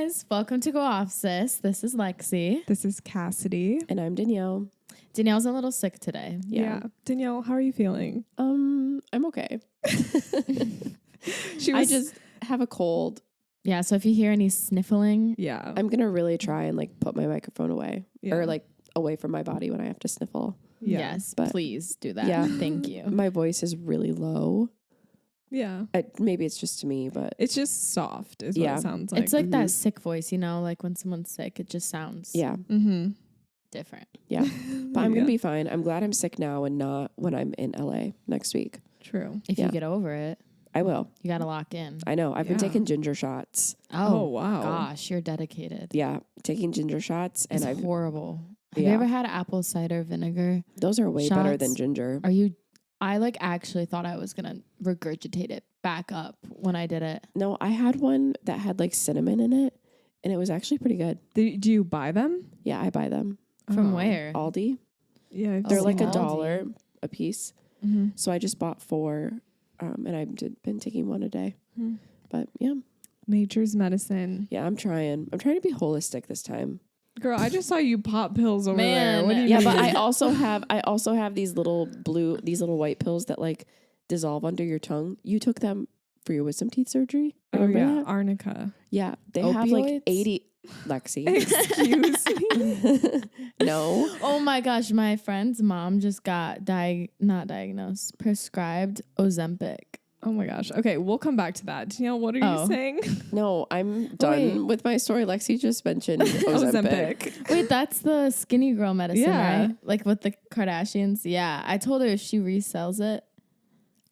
guys. Welcome to Go Off Sis. This is Lexi. This is Cassidy. And I'm Danielle. Danielle's a little sick today. Yeah. Danielle, how are you feeling? I'm okay. I just have a cold. Yeah, so if you hear any sniffling. Yeah. I'm going to really try and like put my microphone away or like away from my body when I have to sniffle. Yeah. Yes, but please do that. Yeah. Thank you. My voice is really low. Yeah. Maybe it's just to me, but It's just soft is what it sounds like. It's like that sick voice, you know, like when someone's sick, it just sounds different. Yeah. But I'm going to be fine. I'm glad I'm sick now and not when I'm in LA next week. True. If you get over it, I will. you got to lock in. I know. I've been taking ginger shots. Oh, wow. Gosh, you're dedicated. Yeah. Taking ginger shots. And It's horrible. Have you ever had apple cider vinegar? Those are way better than ginger. I like actually thought I was going to regurgitate it back up when I did it. No, I had one that had like cinnamon in it and it was actually pretty good. Do you buy them? Yeah, I buy them. From where? Aldi. Yeah. They're like Aldi. $1 a piece. So I just bought 4 and I've been taking one a day. But yeah. Nature's medicine. Yeah, I'm trying to be holistic this time. Girl, I just saw you pop pills over there. What do you Yeah, mean? but I also have these little white pills that like dissolve under your tongue. You took them for your wisdom teeth surgery? Remember That? Arnica. Yeah, they Opioids? have like 80 Lexi. Excuse me. No. Oh my gosh, my friend's mom just got prescribed Ozempic. Oh my gosh. Okay, we'll come back to that. Danielle, what are you saying? No, I'm done with my story. Lexi just mentioned Ozempic. Wait, that's the skinny girl medicine, Yeah. right? Like with the Kardashians. Yeah, I told her if she resells it,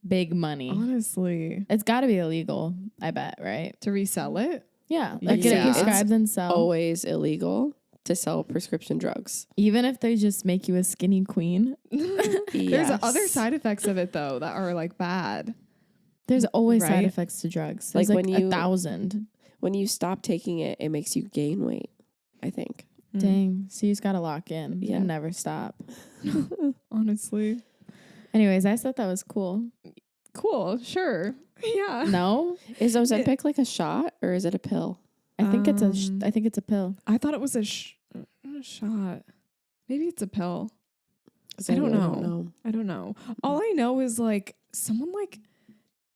big money. Honestly. It's got to be illegal, I bet, right? To resell it? Yeah, like get it Yeah. prescribed and sell. Always illegal to sell prescription drugs. Even if they just make you a skinny queen. There's Yes. other side effects of it though that are like bad. There's always side Right? effects to drugs. There's Like like when you- 1,000. When you stop taking it, it makes you gain weight, I think. Dang. So you just got to lock in Yeah. and never stop. Honestly. Anyways, I thought that was cool. Cool. Sure. Yeah. No? Is Ozempic like a shot or is it a pill? I think it's a pill. I thought it was a shot. Maybe it's a pill. 'Cause I don't really know. I don't know. All I know is like someone like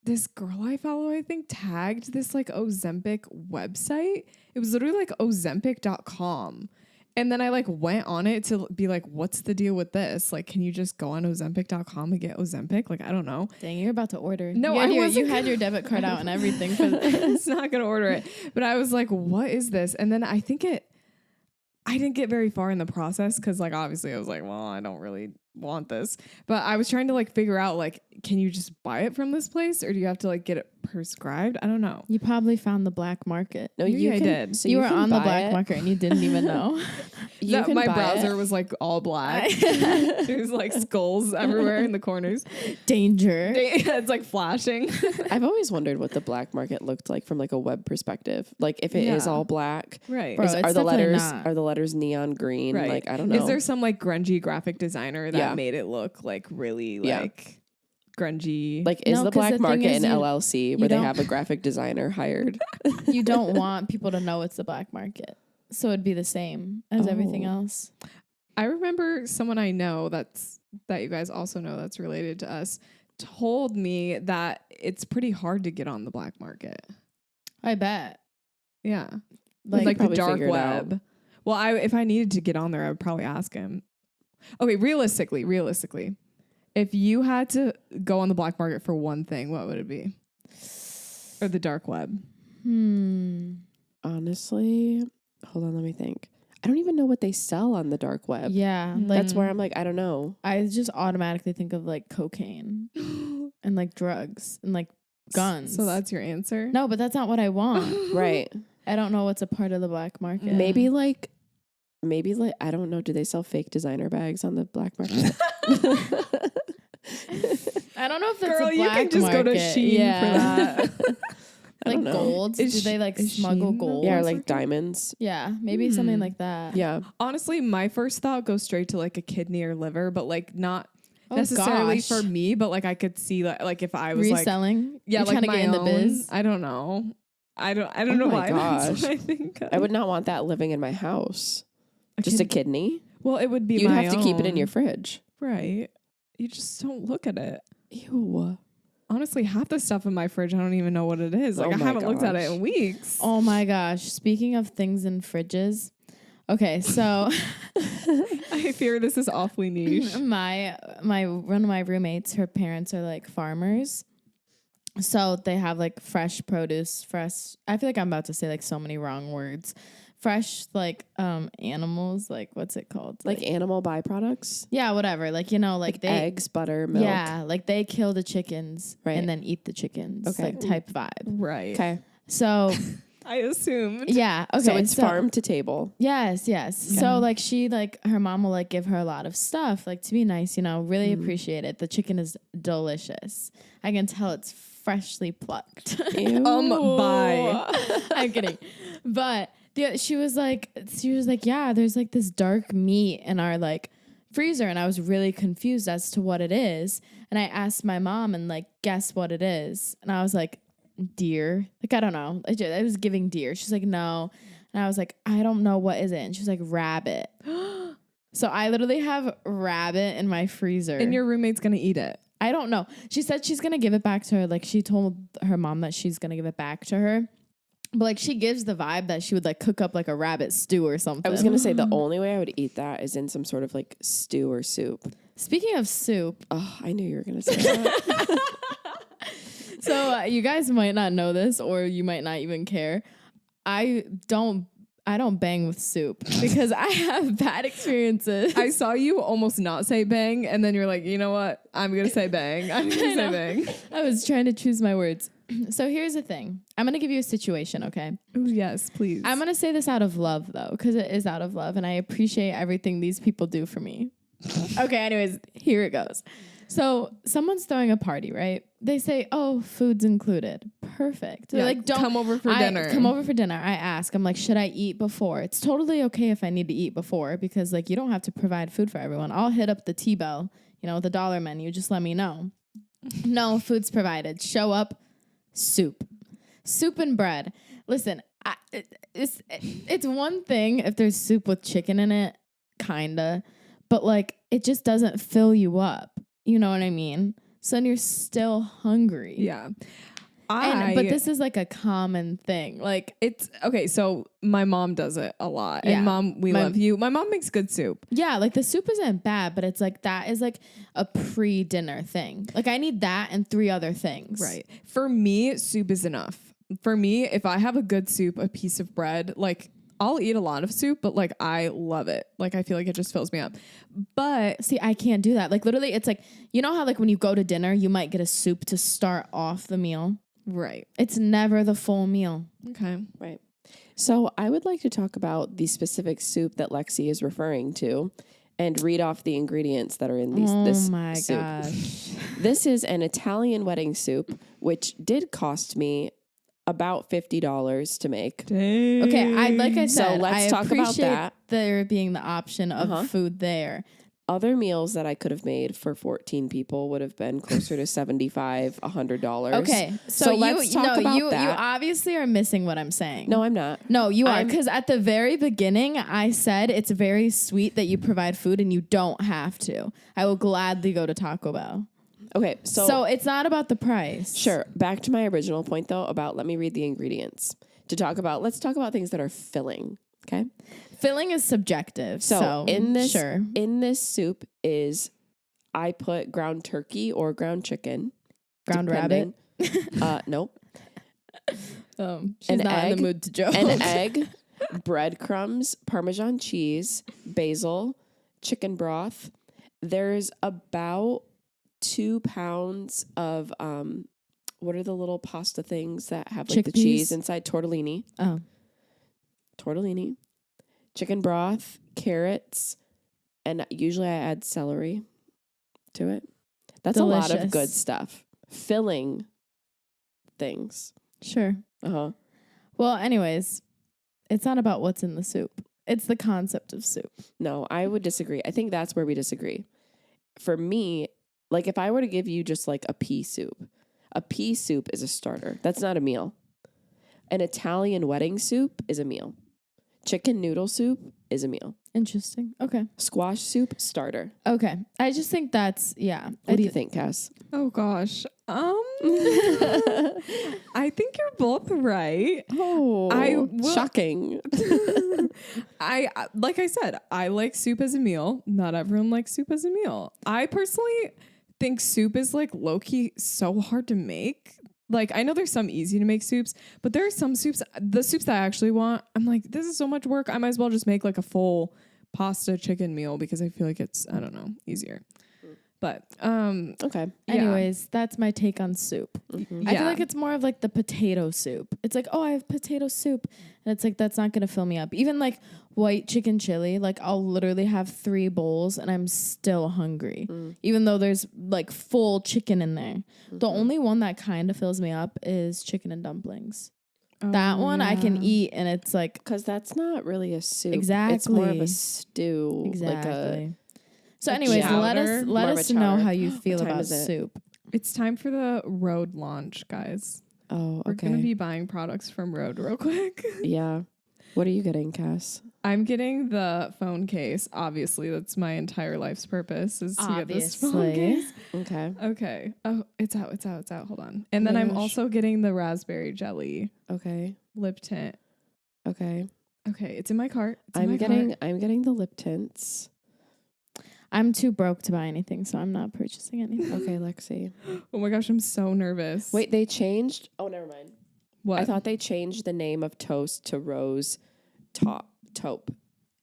this girl I follow, I think, tagged this like Ozempic website. It was literally like ozempic.com. And then I like went on it to be like, what's the deal with this? Like, can you just go on ozempic.com and get Ozempic? Like, I don't know. Dang, you're about to order. No, you had your debit card out and everything. It's not going to order it. But I was like, what is this? And then I didn't get very far in the process because like, obviously I was like, well, I don't really want this. But I was trying to like figure out like, can you just buy it from this place or do you have to like get it prescribed? I don't know. You probably found the black market. No, Maybe I did. So you were can on the buy black it. market and you didn't even know. My buy browser it. was like all black. There's like skulls everywhere in the corners. Danger. It's like flashing. I've always wondered what the black market looked like from like a web perspective. Like if it is all black, Right. Bro, it's are the definitely letters not. are the letters neon green? Right. Like I don't know. Is there some like grungy graphic designer that Yeah. made it look like really Yeah. like grungy? like is No, the 'cause black the thing market is an you- LLC you where they don't- have a graphic designer hired? You don't want people to know it's the black market. So it'd be the same as everything Oh. else. I remember someone I know that you guys also know that's related to us told me that it's pretty hard to get on the black market. I bet. Yeah. Like, Like the probably dark figure it out. web. Well, if I needed to get on there, I would probably ask him. Okay, realistically, if you had to go on the black market for one thing, what would it be? Or the dark web? Honestly, hold on, let me think. I don't even know what they sell on the dark web. yeah. Like That's where I'm like, I don't know. I just automatically think of like cocaine and like drugs and like guns. So that's your answer? No, but that's not what I want. Right. I don't know what's a part of the black market. Maybe like I don't know. Do they sell fake designer bags on the black market? I don't know if that's Girl, a you black can just go to market. Shein yeah. for that. I Like don't know. gold. Do they like is smuggle Shein gold? Yeah, or like diamonds. Yeah, maybe something like that. Yeah. Honestly, my first thought goes straight to like a kidney or liver, but like not Oh, necessarily gosh. for me, but like I could see that like if I was Reselling. like, yeah, You're like trying to my get in the own, biz. I don't know. I don't Oh know my why. That's gosh. what I think of. I would not want that living in my house. Just a kidney. Well, it would be You'd my have to keep it in own. your fridge. Right. You just don't look at it. Ew. Honestly, half the stuff in my fridge, I don't even know what it is. Like, Oh I my haven't looked at it gosh. in weeks. Oh my gosh. Speaking of things in fridges. Okay, so I fear this is awfully niche. my one of my roommates, her parents are like farmers. So they have like fresh produce, I feel like I'm about to say like so many wrong words. Fresh like animals, like what's it called? Like animal byproducts? yeah, whatever. Like, you know, like they Eggs, butter, milk. yeah, like they kill the chickens Right. and then eat the chickens. Okay. Like type vibe. Right. Okay. So I assumed. yeah, okay. So it's farm to table. Yes. So like she like her mom will like give her a lot of stuff like to be nice, you know, really appreciate it. The chicken is delicious. I can tell it's freshly plucked. Ew. Bye. I'm kidding. But she was like, yeah, there's like this dark meat in our like freezer. And I was really confused as to what it is. And I asked my mom and like, guess what it is. And I was like, deer. Like, I don't know. I was giving deer. She's like, no. And I was like, I don't know. What is it? And she's like, rabbit. So I literally have rabbit in my freezer. And your roommate's going to eat it. I don't know. She said she's going to give it back to her. Like, she told her mom that she's going to give it back to her. But, like, she gives the vibe that she would, like, cook up, like, a rabbit stew or something. I was going to say the only way I would eat that is in some sort of like stew or soup. Speaking of soup. Oh, I knew you were going to say that. So, you guys might not know this or you might not even care. I don't bang with soup because I have bad experiences. I saw you almost not say bang, and then you're like, you know what? I'm going to say bang. I'm going to say bang. I was trying to choose my words. So here's the thing. I'm going to give you a situation, okay? Oh, yes, please. I'm going to say this out of love, though, because it is out of love, and I appreciate everything these people do for me. Okay, anyways, here it goes. So someone's throwing a party, right? They say, oh, food's included. Perfect. They're like, don't come over for dinner. Come over for dinner. I ask, I'm like, should I eat before? It's totally okay if I need to eat before because like you don't have to provide food for everyone. I'll hit up the T-Bell, you know, the dollar menu. Just let me know. No, food's provided. Show up, soup and bread. Listen, it's one thing if there's soup with chicken in it, kinda, but like it just doesn't fill you up. You know what I mean? So then you're still hungry. Yeah. But this is like a common thing. Like It's okay. So my mom does it a lot. Yeah. And mom, we love you. My mom makes good soup. yeah, like the soup isn't bad, but it's like that is like a pre-dinner thing. Like I need that and 3 other things. Right. For me, soup is enough. For me, if I have a good soup, a piece of bread, like I'll eat a lot of soup, but like I love it. Like I feel like it just fills me up. But See, I can't do that. Like literally it's like, you know how like when you go to dinner, you might get a soup to start off the meal. right. It's never the full meal. Okay. Right. So I would like to talk about the specific soup that Lexi is referring to and read off the ingredients that are in this my soup. gosh. This is an Italian wedding soup, which did cost me about $50 to make. Dang. Okay, like I said, So let's I talk about appreciate that. there being the option of food there. Other meals that I could have made for 14 people would have been closer to $75, $100. Okay, so let's talk about you that. obviously are missing what I'm saying. No, I'm not. No, you are, because at the very beginning, I said it's very sweet that you provide food and you don't have to. I will gladly go to Taco Bell. Okay, So it's not about the price. Sure. Back to my original point, though, about let me read the ingredients. Let's talk about things that are filling. Okay. Filling is subjective. So in this sure. in this soup I put ground turkey or ground chicken. Ground depending. Nope. She's An not in egg, the mood to joke. An egg, breadcrumbs, Parmesan cheese, basil, chicken broth. There's about 2 pounds of what are the little pasta things that have like the cheese inside? Tortellini. Oh. Tortellini, chicken broth, carrots, and usually I add celery to it. That's a lot of good stuff. Filling things. Sure. Uh-huh. Well, anyways, it's not about what's in the soup. It's the concept of soup. No, I would disagree. I think that's where we disagree. For me, like if I were to give you just like a pea soup is a starter. That's not a meal. An Italian wedding soup is a meal. Chicken noodle soup is a meal. Interesting. Okay. Squash soup, starter. Okay. I just think that's, yeah. What do you think, Cass? Oh gosh. I think you're both right. Oh, shocking. I like I said, I like soup as a meal. Not everyone likes soup as a meal. I personally think soup is like low-key so hard to make. Like, I know there's some easy to make soups, but there are some soups, the soups that I actually want, I'm like, this is so much work. I might as well just make like a full pasta chicken meal because I feel like it's, I don't know, easier. But, Okay. Anyways, that's my take on soup. Mm-hmm. I feel like it's more of like the potato soup. It's like, oh, I have potato soup. And it's like, that's not going to fill me up. Even like white chicken chili, like I'll literally have 3 bowls and I'm still hungry. Even though there's like full chicken in there. The only one that kind of fills me up is chicken and dumplings. That one I can eat and it's like. Because that's not really a soup. Exactly. It's more of a stew. Exactly. So a anyways, chowder. let More of us a know chowder. how you feel What time about is it? soup. it's time for the Road launch, guys. Oh, We're okay. going to be buying products from Road real quick. Yeah. What are you getting, Cass? I'm getting the phone case. Obviously, that's my entire life's purpose is to get this phone Obviously. case. Okay. Okay. Oh, it's out. Hold on. And then I'm Gosh. also getting the raspberry jelly Okay. lip tint. Okay. Okay, it's in my cart. I'm getting the lip tints. I'm too broke to buy anything, so I'm not purchasing anything. Okay, Lexi. Oh my gosh, I'm so nervous. Wait, they changed. Oh, never mind. what? I thought they changed the name of toast to Rose Taupe,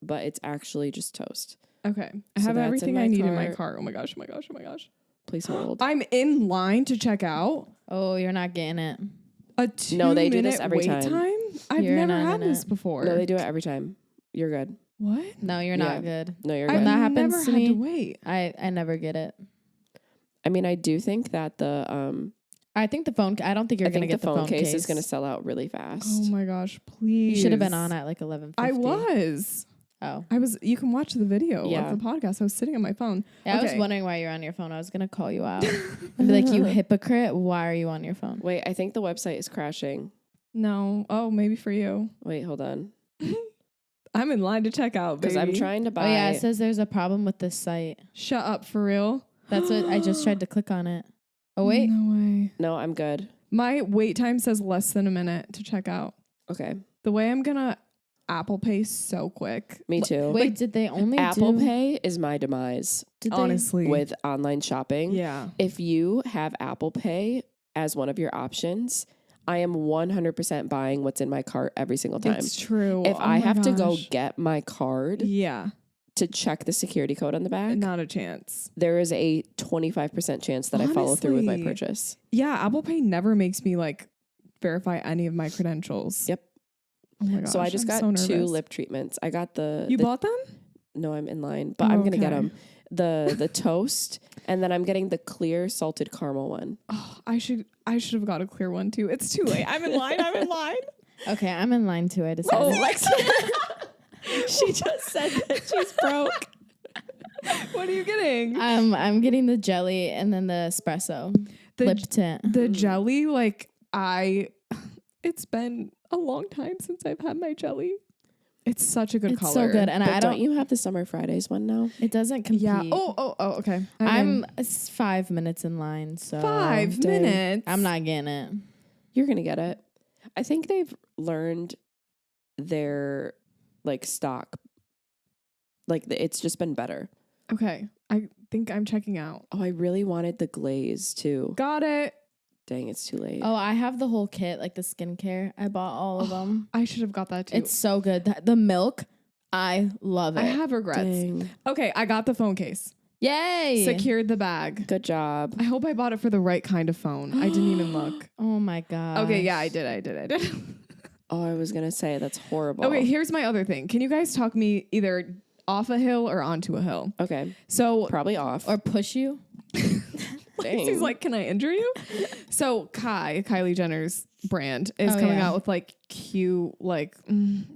but it's actually just toast. Okay, I So have that's everything in my I need in my cart. cart. Oh my gosh. Please hold. I'm in line to check out. Oh, you're not getting it. A 2 No, they do this minute every wait time. I've You're never not had in this it. before. No, they do it every time. You're good. What? No, you're not good. No, you're I've good. that happens never to had me- to wait. I never get it. I mean, I do think that the I think the phone. I don't think you're I gonna think get the phone case is going to sell out really fast. Oh my gosh, please. You should have been on at like 11:50. I was. Oh, You can watch the video Yeah. of the podcast. I was sitting on my phone. yeah. I was Okay. wondering why you're on your phone. I was gonna call you out and be like, "You hypocrite! Why are you on your phone?" Wait, I think the website is crashing. No. Oh, maybe for you. Wait, hold on. I'm in line to check out, Because baby. I'm trying to buy. Oh yeah, it says there's a problem with this site. Shut up, for real. That's what I just tried to click on it. Oh wait, No way. No, I'm good. My wait time says less than a minute to check out. Okay, The way I'm gonna Apple Pay so quick. me too. wait. Did they only Apple do, Pay is my demise Did they- Honestly. with online shopping. Yeah. If you have Apple Pay as one of your options, I am 100% buying what's in my cart every single time. It's true. If Oh I my have to go gosh. get my card Yeah. to check the security code on the back, Not a chance. there is a 25% chance that I follow through with my Honestly. purchase. Yeah, Apple Pay never makes me like verify any of my credentials. Yep. Oh my gosh. So I just I'm got so 2 nervous. lip treatments. I got the You bought them? No, I'm in line, but Oh, I'm gonna get okay. them. The toast, and then I'm getting the clear salted caramel one. Oh, I should have got a clear one too. It's too late. I'm in line. Okay, I'm in line too. I decided. She just said that she's broke. What are you getting? I'm getting the jelly and then the espresso The lip tint. the jelly, like it's been a long time since I've had my jelly. It's such a good It's color. so good, and But I don't don't. you have the Summer Fridays one now? It doesn't compete. Yeah. Oh, okay. I'm 5 minutes in line, so 5 dang. minutes. I'm not getting it. You're gonna get it. I think they've learned their stock. It's just been better. Okay. I think I'm checking out. Oh, I really wanted the glaze too. Got it. Dang, it's too late. Oh, I have the whole kit, like the skincare. I bought all of them. I should have got that too. It's so good. The milk, I love it. I have regrets. Dang. Okay, I got the phone case. Yay! Secured the bag. Good job. I hope I bought it for the right kind of phone. I didn't even look. Oh my god. Okay, yeah, I did. Oh, I was gonna say that's horrible. Okay, here's my other thing. Can you guys talk me either off a hill or onto a hill? Okay. So Probably off. Or push you. Dang. he's like, can I injure you? So Kylie Jenner's brand is coming yeah. out with cute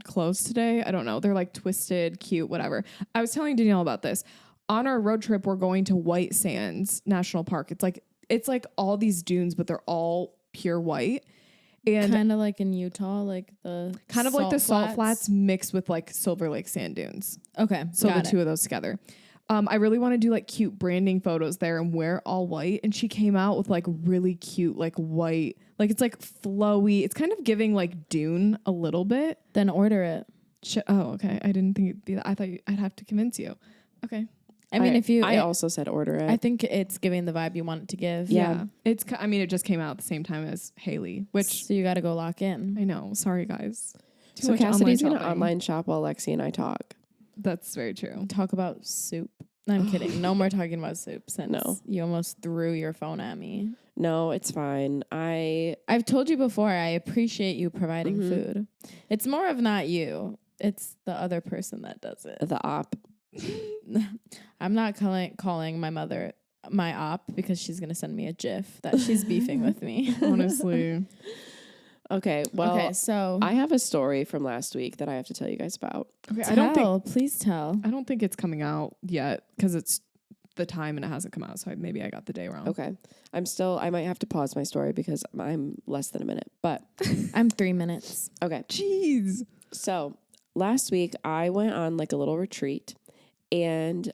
clothes today. I don't know. They're twisted, cute, whatever. I was telling Danielle about this. On our road trip, we're going to White Sands National Park. It's like all these dunes, but they're all pure white. And Kind of like in Utah, like the kind of like the salt flats mixed with like Silver Lake sand dunes. Okay, So got the it. two of those together. I really want to do like cute branding photos there and wear all white. And she came out with like really cute, like white, like it's like flowy. It's kind of giving like Dune a little bit. Then order it. Oh, okay. I didn't think it'd be that. I thought I'd have to convince you. Okay. I mean, if you, I also said order it. I think it's giving the vibe you want it to give. Yeah. I mean, it just came out at the same time as Haley, which So you got to go lock in. I know. Sorry, guys. Too So much Cassidy's going to shopping. online shop while Lexi and I talk. That's very true. Talk about soup. No, I'm kidding. No more talking about soup since No. you almost threw your phone at me. No, it's fine. I've told you before, I appreciate you providing food. It's more of not you. It's the other person that does it. The op. I'm not calling my mother my op because she's going to send me a GIF that she's beefing with me. Honestly. Okay, well, Okay, so I have a story from last week that I have to tell you guys about. Okay, please tell. I don't think it's coming out yet because it's the time and it hasn't come out. So maybe I got the day wrong. Okay. I might have to pause my story because I'm less than a minute, but I'm 3 minutes. okay. Jeez. So last week I went on like a little retreat, and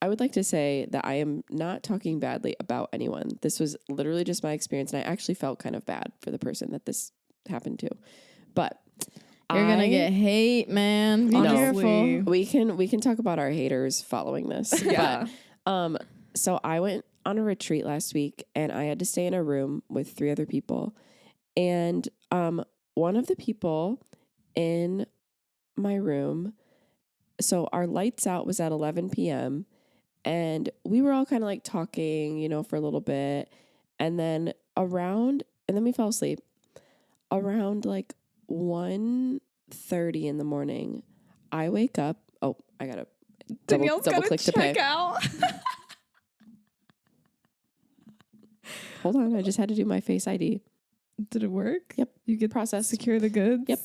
I would like to say that I am not talking badly about anyone. This was literally just my experience, and I actually felt kind of bad for the person that this happened to. But You're going to get hate, man. Be Honestly. careful. we can talk about our haters following this. Yeah. But so I went on a retreat last week, and I had to stay in a room with 3 other people. And one of the people in my room, so our lights out was at 11 p.m. and we were all kind of like talking, for a little bit. And then we fell asleep around like 1:30 in the morning. I wake up. Oh, I got to Danielle's double gonna click to pay. check out. Hold on. I just had to do my Face ID. Did it work? Yep. You could Process. secure the goods? Yep.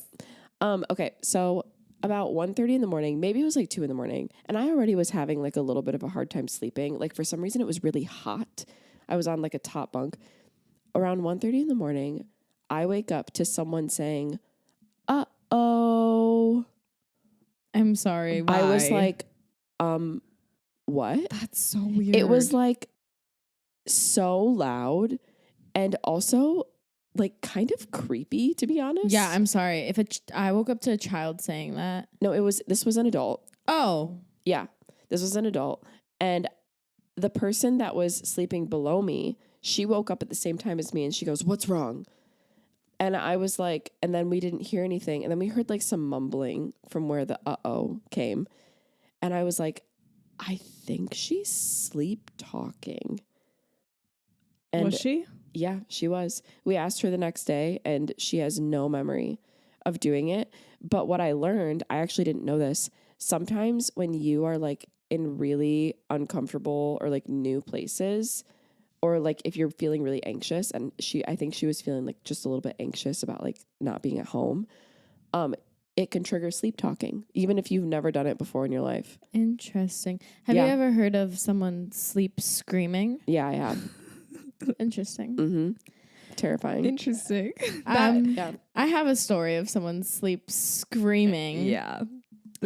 Okay. So about 1:30 in the morning, maybe it was like 2 in the morning. And I already was having like a little bit of a hard time sleeping. Like for some reason it was really hot. I was on like a top bunk. Around 1:30 in the morning, I wake up to someone saying, "Uh-oh." I'm sorry. Why? I was like, what? That's so weird. It was like so loud and also like kind of creepy, to be honest. Yeah, I'm sorry. If I woke up to a child saying that. No, this was an adult. Oh. Yeah, this was an adult. And the person that was sleeping below me, she woke up at the same time as me and she goes, "What's wrong?" And I was like, and then we didn't hear anything. And then we heard like some mumbling from where the uh-oh came. And I was like, I think she's sleep talking. And was she? yeah, she was. We asked her the next day and she has no memory of doing it. But what I learned, I actually didn't know this. Sometimes when you are like in really uncomfortable or like new places, or like if you're feeling really anxious, and I think she was feeling like just a little bit anxious about like not being at home, it can trigger sleep talking, even if you've never done it before in your life. Interesting. Have Yeah. you ever heard of someone sleep screaming? Yeah, I have. Interesting. Mm-hmm. Terrifying. Interesting. Yeah. I have a story of someone sleep screaming. Yeah.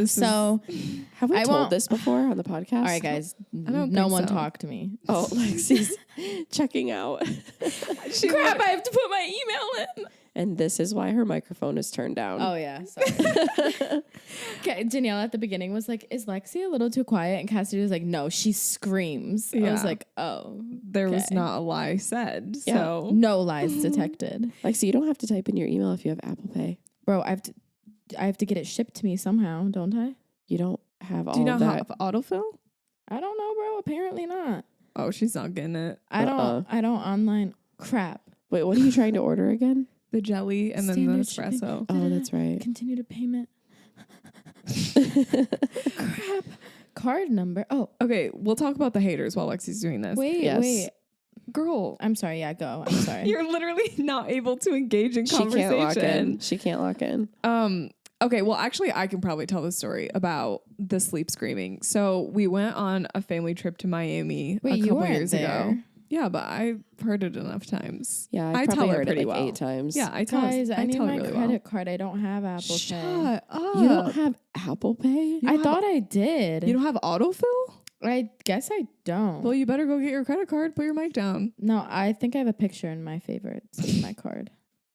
So, Have we I told won't- this before on the podcast? all right, guys. don't No think one so. talk to me. Oh, Lexi's checking out. Crap! I have to put my email in. And this is why her microphone is turned down. Oh yeah, sorry. Okay, Danielle at the beginning was like, "Is Lexi a little too quiet?" And Cassidy was like, "No, she screams." I was Yeah. like, "Oh, There was okay. not a lie said. Yeah. So No lies detected, Lexi, you don't have to type in your email if you have Apple Pay. bro. I have to get it shipped to me somehow, don't I? You don't have all do you know of that. how autofill? I don't know, bro. Apparently not. Oh, she's not getting it. I don't online. Crap. Wait, what are you trying to order again? The jelly and then the Standard shipping. espresso. Oh, that's right. Continue to payment. Crap. Card number. Oh, Okay, we'll talk about the haters while Lexi's doing this. wait. Yes. Girl, I'm sorry. Yeah, go. I'm sorry. you're literally not able to engage in She can't lock in. conversation. She can't lock in. Okay, well, actually, I can probably tell the story about the sleep screaming. So we went on a family trip to Miami Wait, a you couple weren't years there. ago. Yeah, but I've heard it enough times. Yeah, I I've tell probably her heard pretty it like well. 8 times. Yeah, I tell Guys, I need tell her my really credit card. I don't have Apple Pay. Shut up. You don't have Apple Pay? You I don't thought I did. You don't have autofill? I guess I don't. Well, you better go get your credit card. Put your mic down. No, I think I have a picture in my favorites of my card.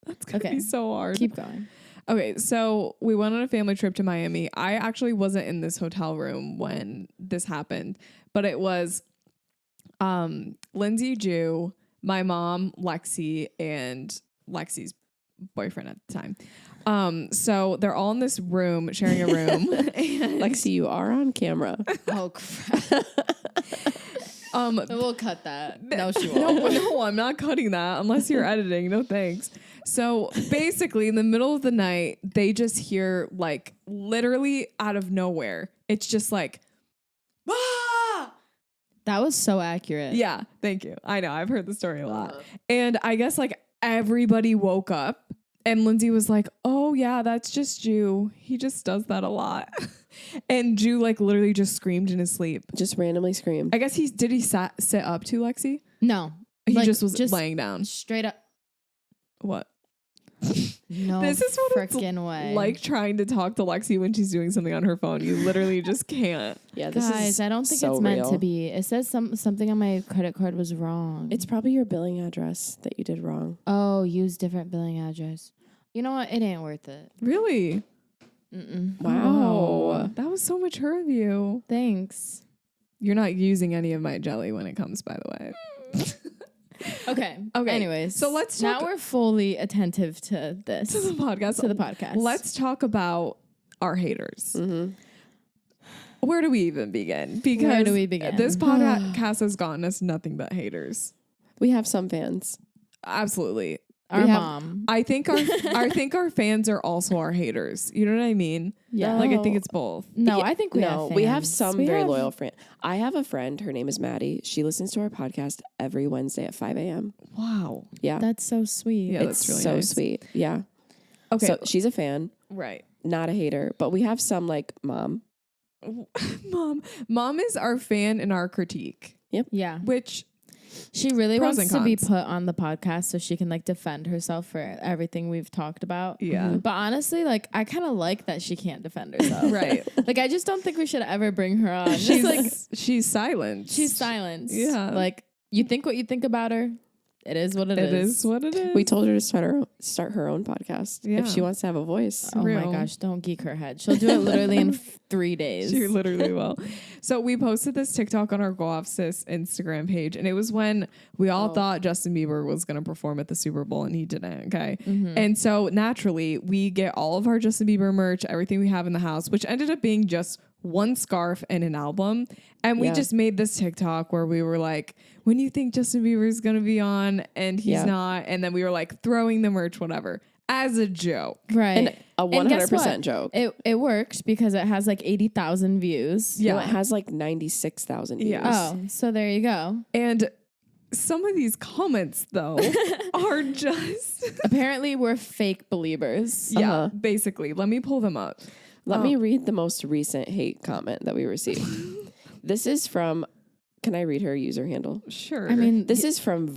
That's going to Okay. be so hard. Keep going. Okay, so we went on a family trip to Miami. I actually wasn't in this hotel room when this happened, but it was Lindsay, Jew, my mom, Lexi, and Lexi's boyfriend at the time. So they're all in this room, sharing a room. And Lexi, you are on camera. Oh crap! We'll cut that. No, she won't. No, I'm not cutting that unless you're editing. No thanks. So basically, in the middle of the night, they just hear like literally out of nowhere. It's just like, ah! That was so accurate. Yeah, thank you. I know I've heard the story a lot, and I guess like everybody woke up, and Lindsay was like, "Oh yeah, that's just Jew. He just does that a lot." And Jew like literally just screamed in his sleep. Just randomly screamed. I guess did he sit up to Lexi? No, He like, just was laying down. straight up. What? No, This is what it's frickin' way. Like trying to talk to Lexi when she's doing something on her phone. You literally just can't. Yeah, this Guys, is I don't think so it's meant real. to be. It says something on my credit card was wrong. It's probably your billing address that you did wrong. Oh, use different billing address. You know what? It ain't worth it. Really? Mm-mm. Wow. That was so mature of you. Thanks. You're not using any of my jelly when it comes, by the way. Okay. Okay. Anyways, So let's now talk we're fully attentive to this to the podcast. to the podcast. Let's talk about our haters. Mm-hmm. Where do we even begin? Because Where do we begin? This podcast has gotten us nothing but haters. We have some fans. Absolutely. Our We have- mom. I think our fans are also our haters. You know what I mean? Yeah. Like I think it's both. No, Yeah, I think we have no, we have fans. some We very have- loyal friends. I have a friend. Her name is Maddie. She listens to our podcast every Wednesday at 5 a.m. Wow. Yeah. That's so sweet. Yeah, it's that's really so nice. sweet. Yeah. Okay. So she's a fan, Right. not a hater. But we have some like mom. Mom is our fan and our critique, Yeah. which She really Pros wants and to be cons. put on the podcast so she can like defend herself for everything we've talked about. Yeah. But honestly, like I kind of like that she can't defend herself. right. Like I just don't think we should ever bring her on. Just like She's silent. she's silenced. Yeah. Like you think what you think about her. It is what It is what it is. We told her to start her own podcast Yeah. if she wants to have a voice. Oh Real. my gosh, don't geek her head. She'll do it literally in 3 days. She literally will. So we posted this TikTok on our Go Off Sis Instagram page, and it was when we all thought Justin Bieber was going to perform at the Super Bowl, and he didn't. Okay, and so naturally we get all of our Justin Bieber merch, everything we have in the house, which ended up being just one scarf and an album. And we Yeah. just made this TikTok where we were like, when do you think Justin Bieber is going to be on? And he's Yeah. not. And then we were like throwing the merch, whatever, as a joke. Right. And a And guess 100% what? joke. It worked because it has like 80,000 views. Yeah. No, it has like 96,000 views. Yeah. Oh, so there you go. And some of these comments, though, are just... Apparently, we're fake believers. Yeah, Uh-huh. basically. Let me pull them up. Let me read the most recent hate comment that we received. This is from, can I read her user handle? Sure. I mean, This is from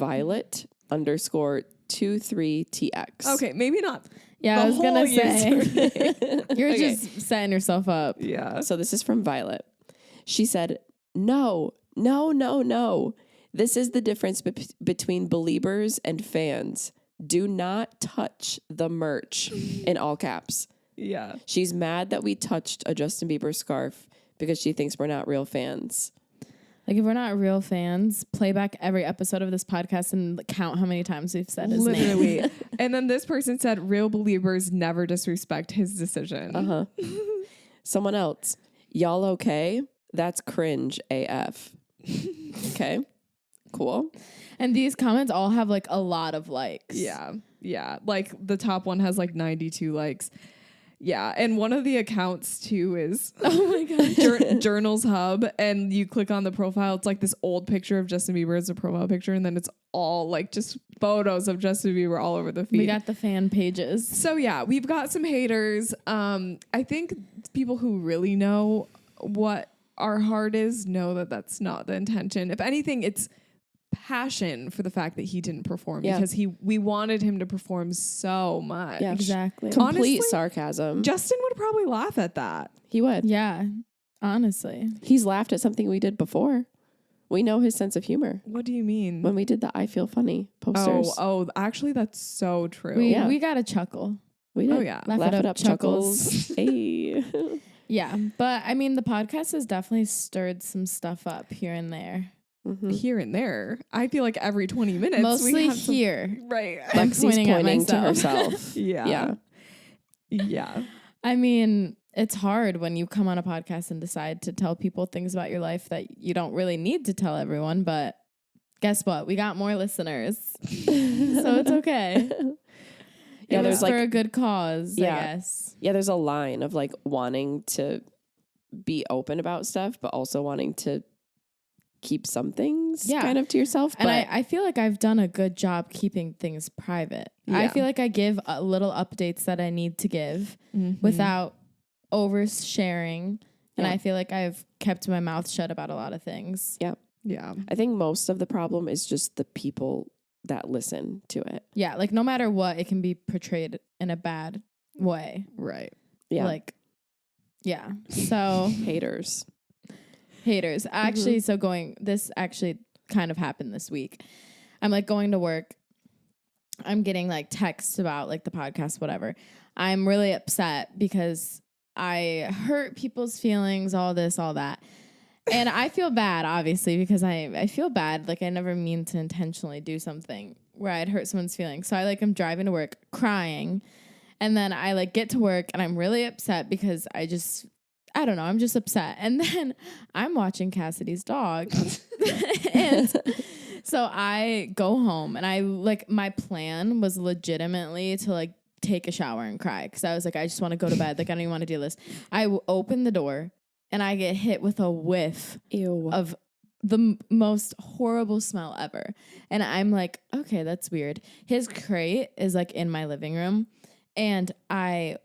Violet_23TX. okay, maybe not. yeah, the I was gonna whole say username. you're Okay. just setting yourself up. Yeah. So this is from Violet. She said, no. This is the difference between believers and fans. Do not touch the merch in all caps. Yeah. She's mad that we touched a Justin Bieber scarf because she thinks we're not real fans. Like, if we're not real fans, play back every episode of this podcast and count how many times we've said his name. Literally. And then this person said, real believers never disrespect his decision. Uh-huh. Someone else. Y'all okay? That's cringe AF. Okay. Cool. And these comments all have like a lot of likes. Yeah. Yeah. Like the top one has like 92 likes. Yeah. And one of the accounts too is Oh my god. Journals Hub. And you click on the profile. It's like this old picture of Justin Bieber as a profile picture. And then it's all like just photos of Justin Bieber all over the feed. We got the fan pages. So yeah, we've got some haters. I think people who really know what our heart is know that that's not the intention. If anything, it's passion for the fact that he didn't perform Yeah. because we wanted him to perform so much. Yeah. Exactly. Complete Honestly, sarcasm. Justin would probably laugh at that. He would. Yeah. Honestly. He's laughed at something we did before. We know his sense of humor. What do you mean? When we did the I Feel Funny posters. Oh, actually, that's so true. We got a chuckle. We did. Oh, yeah. Laugh it up, chuckles. Hey. Yeah. But I mean, the podcast has definitely stirred some stuff up here and there. Mm-hmm. Here and there. I feel like every 20 minutes. Mostly we have here. Right. I'm Lexi's pointing at pointing to myself. herself. Yeah. Yeah. Yeah. I mean, it's hard when you come on a podcast and decide to tell people things about your life that you don't really need to tell everyone, but guess what? We got more listeners. So it's okay. Yeah, It there's was like for a good cause, Yeah. I guess. yeah, there's a line of like wanting to be open about stuff, but also wanting to keep some things Yeah. kind of to yourself. But And I feel like I've done a good job keeping things private. I Yeah. feel like I give little updates that I need to give without oversharing. And Yeah. I feel like I've kept my mouth shut about a lot of things. Yeah. I think most of the problem is just the people that listen to it. Yeah, like no matter what, it can be portrayed in a bad way. Right. Yeah. Like, yeah. So Haters. haters. Actually, so this actually kind of happened this week. I'm like going to work. I'm getting like texts about like the podcast, whatever. I'm really upset because I hurt people's feelings, all this, all that. And I feel bad, obviously, because I feel bad. Like I never mean to intentionally do something where I'd hurt someone's feelings. So I'm driving to work crying. And then I like get to work and I'm really upset because I don't know, I'm just upset. And then I'm watching Cassidy's dog. And so I go home and I like my plan was legitimately to like take a shower and cry because I was like, I just want to go to bed. Like I don't even want to do this. I open the door and I get hit with a whiff Ew. of the most horrible smell ever. And I'm like, okay, that's weird. His crate is like in my living room. And I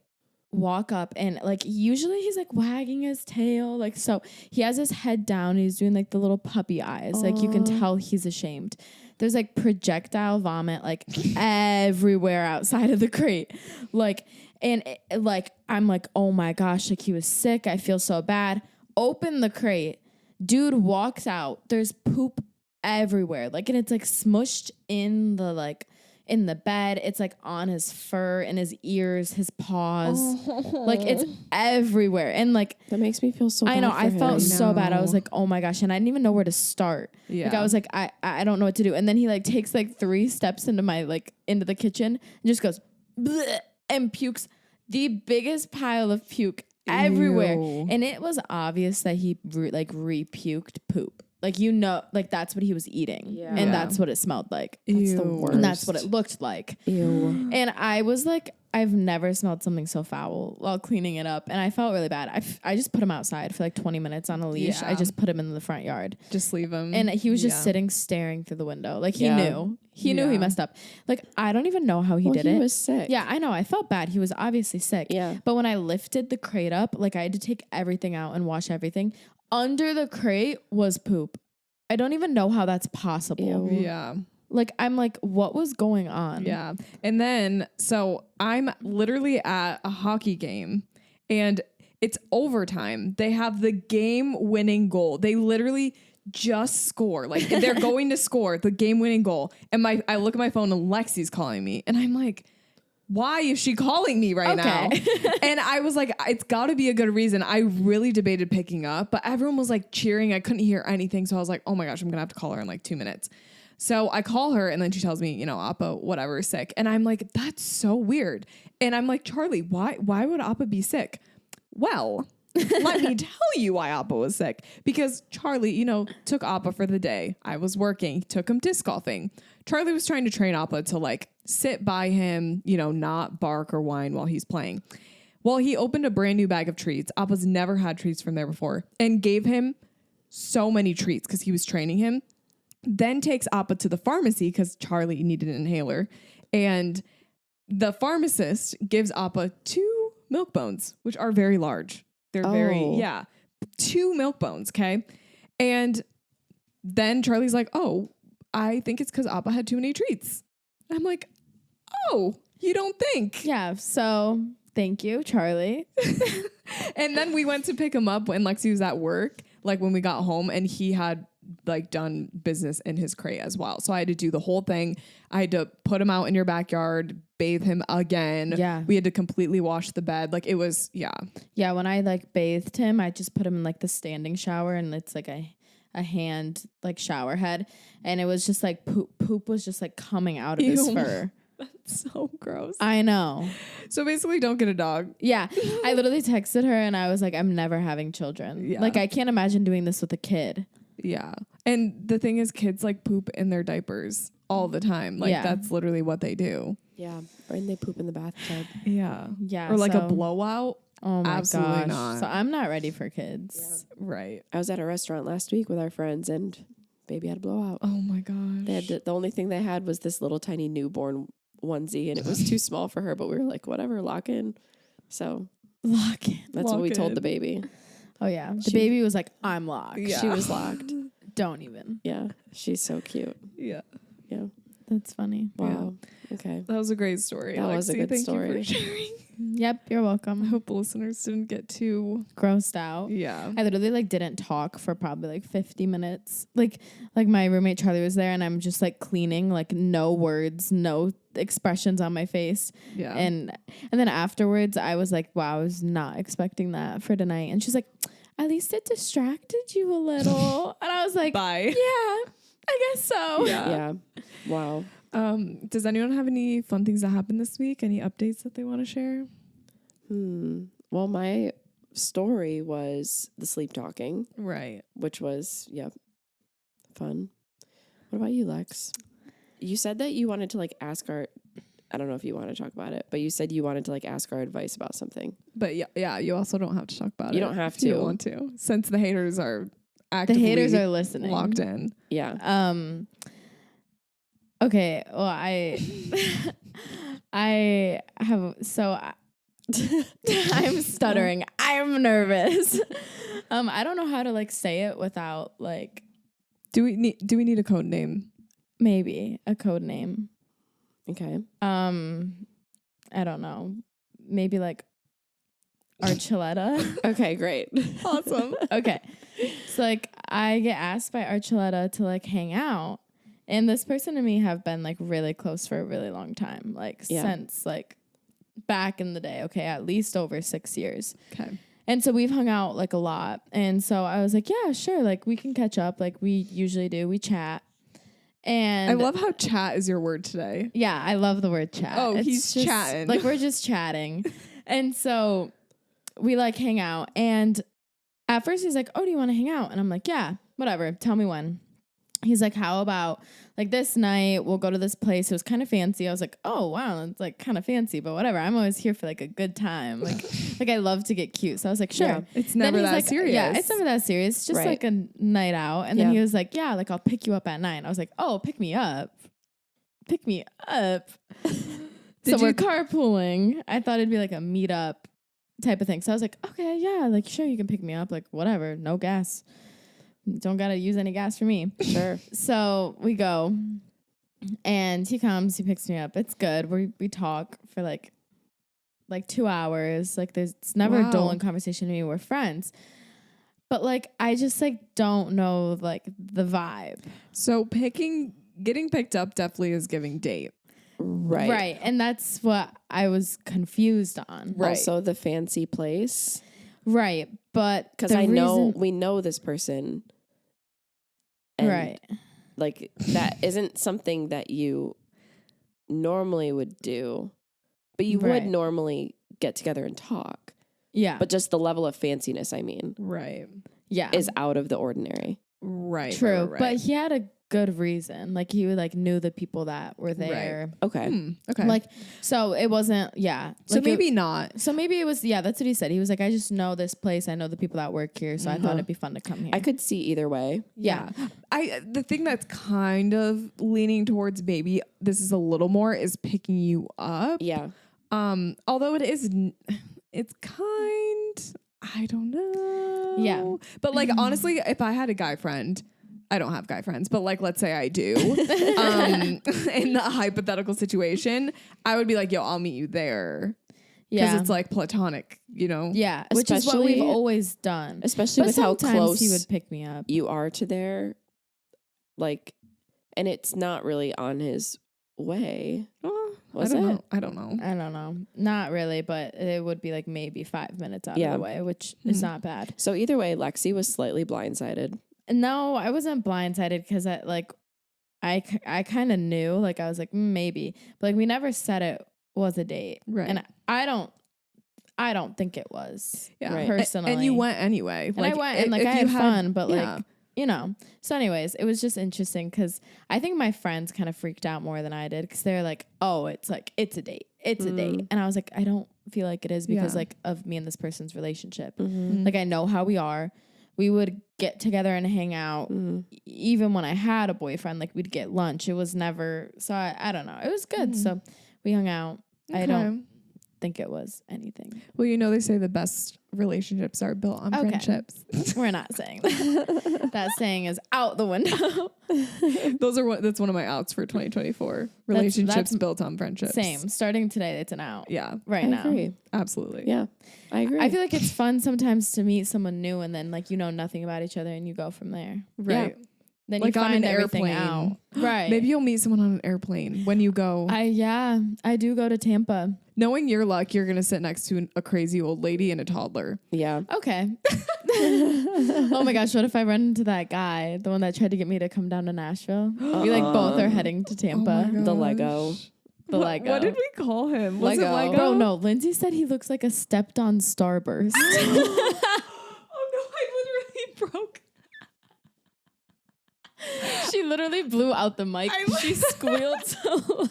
walk up and like usually he's like wagging his tail. Like so he has his head down. He's doing like the little puppy eyes. Like you can tell he's ashamed. There's like projectile vomit like everywhere outside of the crate. Like and like I'm like, oh my gosh, like he was sick. I feel so bad. Open the crate. Dude walks out. There's poop everywhere. Like and it's like smushed in the like in the bed. It's like on his fur and his ears, his paws. Like it's everywhere. And like That makes me feel so bad. I know, for I him. felt so bad. I know. was like, oh my gosh. And I didn't even know where to start. Yeah. Like I was like, I don't know what to do. And then he like takes like 3 steps into my like into the kitchen and just goes bleh, and pukes the biggest pile of puke everywhere. Ew. And it was obvious that he re-puked poop. Like, you know, like that's what he was eating. Yeah. And that's what it smelled like. That's the Ew. worst. And that's what it looked like. Ew. And I was like, I've never smelled something so foul while cleaning it up. And I felt really bad. I just put him outside for like 20 minutes on a leash. I Yeah. just put him in the front yard. Just leave him. And he was just Yeah. sitting staring through the window. Like he Yeah. knew. He knew he Yeah. messed up. Like I don't even know how he Well, did he it. was sick. Yeah, I know. I felt bad. He was obviously sick. Yeah. But when I lifted the crate up, like I had to take everything out and wash everything. Under the crate was poop. I don't even know how that's possible. Ew. Yeah. Like I'm like, what was going on? Yeah. And then, so I'm literally at a hockey game and it's overtime. They have the game winning goal. They literally just score. Like they're going to score the game winning goal. And I look at my phone and Lexi's calling me. And I'm like, why is she calling me right now? And I was like, it's got to be a good reason. I really debated picking up, but everyone was like cheering. I couldn't hear anything. So I was like, oh my gosh, I'm going to have to call her in like 2 minutes. So I call her and then she tells me, you know, Appa, whatever, is sick. And I'm like, that's so weird. And I'm like, Charlie, why would Appa be sick? Well, let me tell you why Appa was sick. Because Charlie, you know, took Appa for the day. I was working, took him disc golfing. Charlie was trying to train Appa to like sit by him, you know, not bark or whine while he's playing. Well, he opened a brand new bag of treats. Appa's never had treats from there before and gave him so many treats because he was training him. Then takes Appa to the pharmacy because Charlie needed an inhaler. And the pharmacist gives Appa 2 milk bones, which are very large. They're very, 2 milk bones, okay? And then Charlie's like, oh, I think it's because Appa had too many treats. I'm like, oh, you don't think? Yeah. So thank you, Charlie. And then we went to pick him up when Lexi was at work, like when we got home, and he had like done business in his crate as well. So I had to do the whole thing. I had to put him out in your backyard, bathe him again. Yeah. We had to completely wash the bed. Like it was, yeah. Yeah. When I like bathed him, I just put him in like the standing shower, and it's like a hand like shower head, and it was just like poop was just like coming out of his Ew. fur. That's so gross. I know. So basically, don't get a dog. Yeah. I literally texted her and I was like, I'm never having children. Yeah. Like I can't imagine doing this with a kid. Yeah. And the thing is, kids like poop in their diapers all the time. Like Yeah. that's literally what they do. Yeah. Or they poop in the bathtub. Yeah. Yeah. Or like a so- blowout. Oh my Absolutely gosh. not. So I'm not ready for kids. Right. I was at a restaurant last week with our friends and baby had a blowout. Oh my gosh. They had the only thing they had was this little tiny newborn onesie, and it was too small for her, but we were like, whatever, lock in. So Lock in. that's what we Lock told in. the baby. Oh yeah. The She- baby was like, I'm locked. Yeah. She was locked. Don't even. Yeah. She's so cute. Yeah. Yeah. That's funny. Wow. Okay. That was a great story. That was a Lexi, good thank story. you for sharing. Yep. You're I welcome. hope the listeners didn't get too. Grossed out. Yeah. I literally like didn't talk for probably like 50 minutes. Like my roommate Charlie was there and I'm just like cleaning, like no words, no expressions on my face. Yeah. And then afterwards I was like, wow, I was not expecting that for tonight. And she's like, at least it distracted you a little. And I was like, Bye. yeah, I guess so. Yeah. Wow. Does anyone have any fun things that happened this week? Any updates that they want to share? Well, my story was the sleep talking, Right. which was, fun. What about you, Lex? You said that you wanted to like ask I don't know if you want to talk about it, but you said you wanted to like ask our advice about something. But yeah, you also don't have to talk about it. You don't have if you to. don't want to, since the haters are The actively haters are listening. locked in. Yeah. Okay. Well, I have, I'm stuttering. I'm nervous. I don't know how to like say it without like Do we need a code name? maybe a code name. Okay. I don't know. Maybe like Archuleta. Okay, great. Awesome. Okay. So like I get asked by Archuleta to like hang out. And this person and me have been like really close for a really long time. Like Yeah. since like back in the day, okay, at least over 6 years. Okay. And so we've hung out like a lot. And so I was like, yeah, sure. Like we can catch up. Like we usually do. We chat. And I love how chat is your word today. yeah, I love the word chat. Oh, It's he's just, chatting. Like we're just chatting. And so we like hang out. And at first he's like, oh, do you want to hang out? And I'm like, yeah, whatever. Tell me when. He's like, how about like this night we'll go to this place. It was kind of fancy. I was like, oh wow, it's like kind of fancy, but whatever. I'm always here for like a good time. Like I love to get cute. So I was like, sure. Yeah. It's Then never he's that like, serious. Yeah, it's never that serious. It's just Right. like a night out. And then Yeah. he was like, yeah, like I'll pick you up at 9. I was like, oh, pick me up. Pick me up. So Did we're you- carpooling. I thought it'd be like a meetup type of thing. So I was like, okay, yeah, like sure, you can pick me up. Like whatever, no gas. Don't gotta use any gas for me. Sure. So we go, and he comes. He picks me up. It's good. We talk for like 2 hours. Like it's never Wow. a dull in conversation to me. We're friends, but like I just like don't know like the vibe. So getting picked up definitely is giving date. Right. And that's what I was confused on. Right. Also the fancy place. Right, but Because the we know this person. And right. like that isn't something that you normally would do, but you Right. would normally get together and talk. Yeah. But just the level of fanciness, I mean, Right. yeah. is out of the ordinary. Right. True. Right. But he had a good reason. Like he like knew the people that were there. Okay. Okay. Like so it wasn't so like, maybe not. so maybe it was that's what he said. He was like, I just know this place, I know the people that work here, so I thought it'd be fun to come here. I could see either way. yeah. The thing that's kind of leaning towards maybe this is a little more is picking you up. Yeah. Although it's kind, I don't know. Yeah. But like honestly, if I had a guy friend, I don't have guy friends, but like, let's say I do, in the hypothetical situation, I would be like, yo, I'll meet you there. Because it's like platonic, you know? Yeah, which is what we've Especially- always done. Especially But with how sometimes close he would pick me up. you are to there. Like, and it's not really on his way. Was I don't it? know. I don't know. I don't know. Not really, but it would be like maybe 5 minutes out of the way, which is not bad. So either way, Lexi was slightly blindsided. No, I wasn't blindsided because I kind of knew. Like, I was like, maybe. But like, we never said it was a date. Right. And I don't think it was. Yeah. Right. Personally. And you went anyway. And I went and like if I you had fun, but yeah. like, you know. So anyways, it was just interesting because I think my friends kind of freaked out more than I did because they're like, oh, it's a date. It's a date. And I was like, I don't feel like it is because like of me and this person's relationship. Like I know how we are. We would get together and hang out. Even when I had a boyfriend, like we'd get lunch. It was never, so I don't know. It was good. So we hung out. I don't think it was anything. Well, you know, they say the best relationships are built on friendships. We're not saying that. That saying is out the window. That's one of my outs for 2024. Relationships that's built on friendships. Same. Starting today, it's an out. Yeah. Right I now. agree. Absolutely. Yeah, I agree. I feel like it's fun sometimes to meet someone new and then like you know nothing about each other and you go from there. Right. Then Like you on find an everything airplane. out. Right. Maybe you'll meet someone on an airplane when you go. I do go to Tampa. Knowing your luck, you're going to sit next to a crazy old lady and a toddler. yeah. Okay. Oh my gosh, what if I run into that guy, the one that tried to get me to come down to Nashville? We like both are heading to Tampa. Oh my The gosh. Lego. The Lego. What did we call him? Was Lego. it Lego? Bro, no. Lindsay said he looks like a stepped on starburst. Oh no, I literally broke. She literally blew out the mic. She squealed so loud.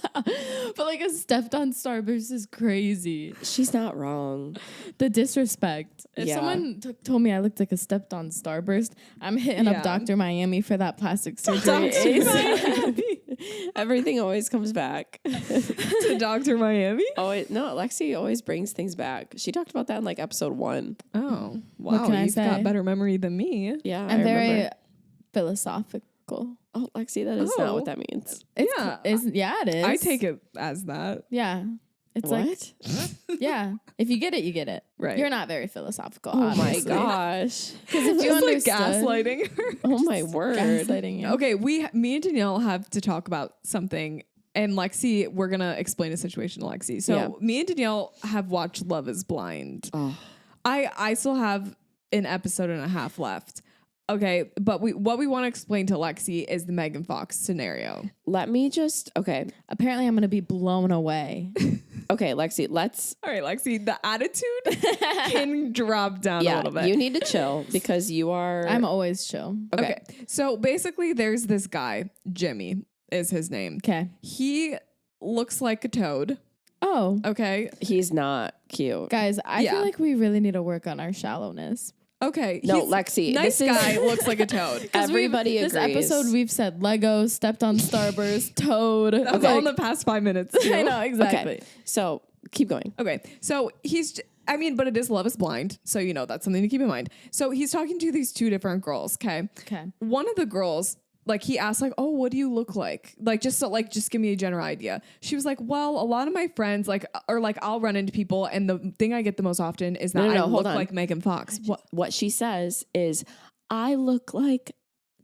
But like a stepped on starburst is crazy. She's not wrong. The disrespect. If Yeah. someone told me I looked like a stepped on starburst, I'm hitting Yeah. up Dr. Miami for that plastic surgery. ASAP. Everything always comes back. To Dr. Miami? Oh no, Lexi always brings things back. She talked about that in like episode 1. Oh, What wow. can I You've say? got better memory than me. Yeah, I'm I very remember. philosophical. Oh, Lexi, that is not what that means. It's Yeah. it is. I take it as that. Yeah. It's What? like, yeah. If you get it, you get it. Right. You're not very philosophical. Oh my obviously. gosh. Because if you Just like understood, gaslighting her. Oh my word. gaslighting you. Okay, me and Danielle have to talk about something. And Lexi, we're going to explain a situation to Lexi. So Yeah. me and Danielle have watched Love is Blind. Oh. I still have an episode and a half left. Okay, but what we want to explain to Lexi is the Megan Fox scenario. Let me just Apparently, I'm going to be blown away. Okay, Lexi, let's All right, Lexi, the attitude can drop down a little bit. you need to chill because you are I'm always chill. Okay. So basically there's this guy, Jimmy is his name. Okay. He looks like a toad. Oh, Okay. He's not cute. guys, I Yeah. feel like we really need to work on our shallowness. No, He's- Lexi, Nice this is- guy looks like a toad. 'Cause Everybody This agrees. episode, we've said Lego, stepped on starburst, toad. That's all in the past 5 minutes. Too. I know, exactly. Okay. So keep going. Okay, so but it is Love is Blind, so you know that's something to keep in mind. So he's talking to these two different girls, okay? Okay. One of the girls, like he asked, like, "Oh, what do you look like?" Like just give me a general idea. She was like, "Well, a lot of my friends, like, or like I'll run into people, and the thing I get the most often is that No, I hold look on. like Megan Fox." What she says is, I look like,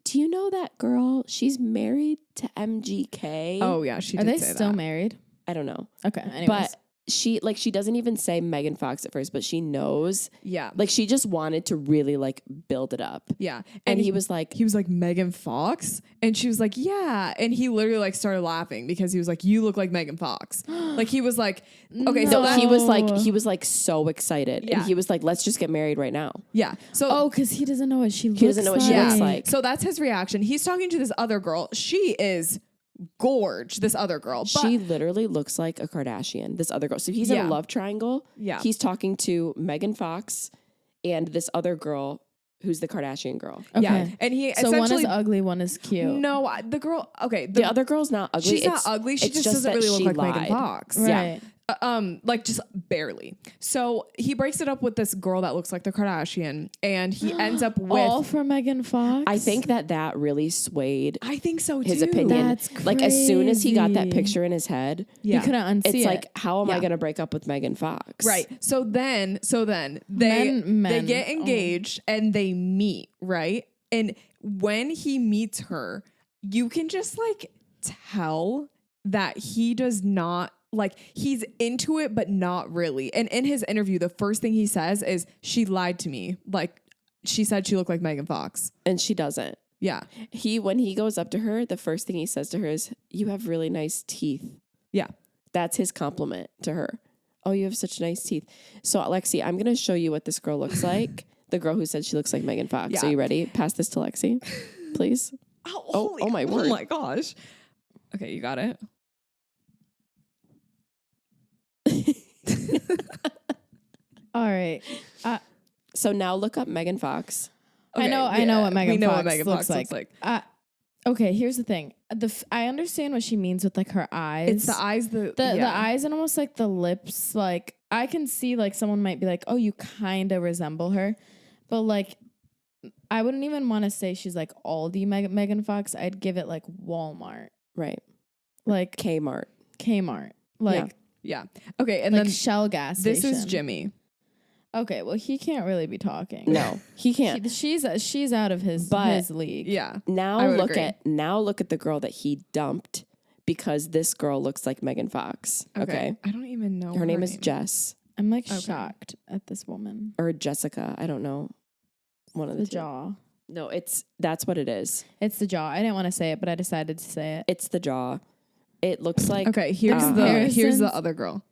do you know that girl? She's married to MGK. Oh yeah, she Are did they say still that. married? I don't know. Okay. Anyways. But she doesn't even say Megan Fox at first, but she knows. Yeah, Like she just wanted to really like build it up. yeah, And he was like, Megan Fox, and she was like, yeah, and he literally like started laughing because he was like, you look like Megan Fox. Like he was like, okay, so no, that, he was like so excited. Yeah. And he was like, let's just get married right now. yeah, so oh, because he doesn't know what she looks like. He doesn't know what she looks like. So that's his reaction. He's talking to this other girl. She is gorge, this other girl. But She literally looks like a Kardashian, this other girl. So he's in Yeah. a love triangle. Yeah. He's talking to Megan Fox and this other girl who's the Kardashian girl. Okay. yeah, and he So one is essentially ugly, one is cute. no, the girl. Okay, The other girl's not ugly. she's not ugly. She it's just doesn't that really look she like Megan lied. Fox. Right. Yeah. Like just barely. So he breaks it up with this girl that looks like the Kardashian, and he ends up with. All for Megan Fox. I think that really swayed I think so too. his opinion. That's Like as soon as he got that crazy. picture in his head, Yeah. You couldn't unsee it's it. like, how am I Yeah. going to break up with Megan Fox? Right. So then they Men. get engaged and they meet, right? And when he meets her, you can just like tell that he does not like, he's into it, but not really. And in his interview, the first thing he says is, she lied to me. Like, she said she looked like Megan Fox. And she doesn't. Yeah. When he goes up to her, the first thing he says to her is, you have really nice teeth. Yeah. That's his compliment to her. Oh, you have such nice teeth. So, Lexi, I'm going to show you what this girl looks like. The girl who said she looks like Megan Fox. Yeah. Are you ready? Pass this to Lexi, please. Oh, my word. Oh my gosh. Okay, you got it. All right. So now look up Megan Fox. I know what Megan we know Fox what Megan looks Fox looks like. Okay, here's the thing. I understand what she means with like her eyes. It's the eyes, the eyes and almost like the lips. Like I can see like someone might be like, oh, you kind of resemble her, but like I wouldn't even want to say she's like Aldi Megan Fox. I'd give it like Walmart, Right. like Kmart. Kmart, like Yeah. Okay, and like then Shell gas this station. is Jimmy. Okay, well he can't really be talking. No, he can't. She's out of his league. Yeah. Now I would look agree. at the girl that he dumped because this girl looks like Megan Fox. Okay. I don't even know Her name is Jess I'm like shocked at this woman. or Jessica. I don't know. One of the The two. jaw. No, that's what it is. It's the jaw. I didn't want to say it, but I decided to say it. It's the jaw. It looks like Okay, here's comparisons. the other girl.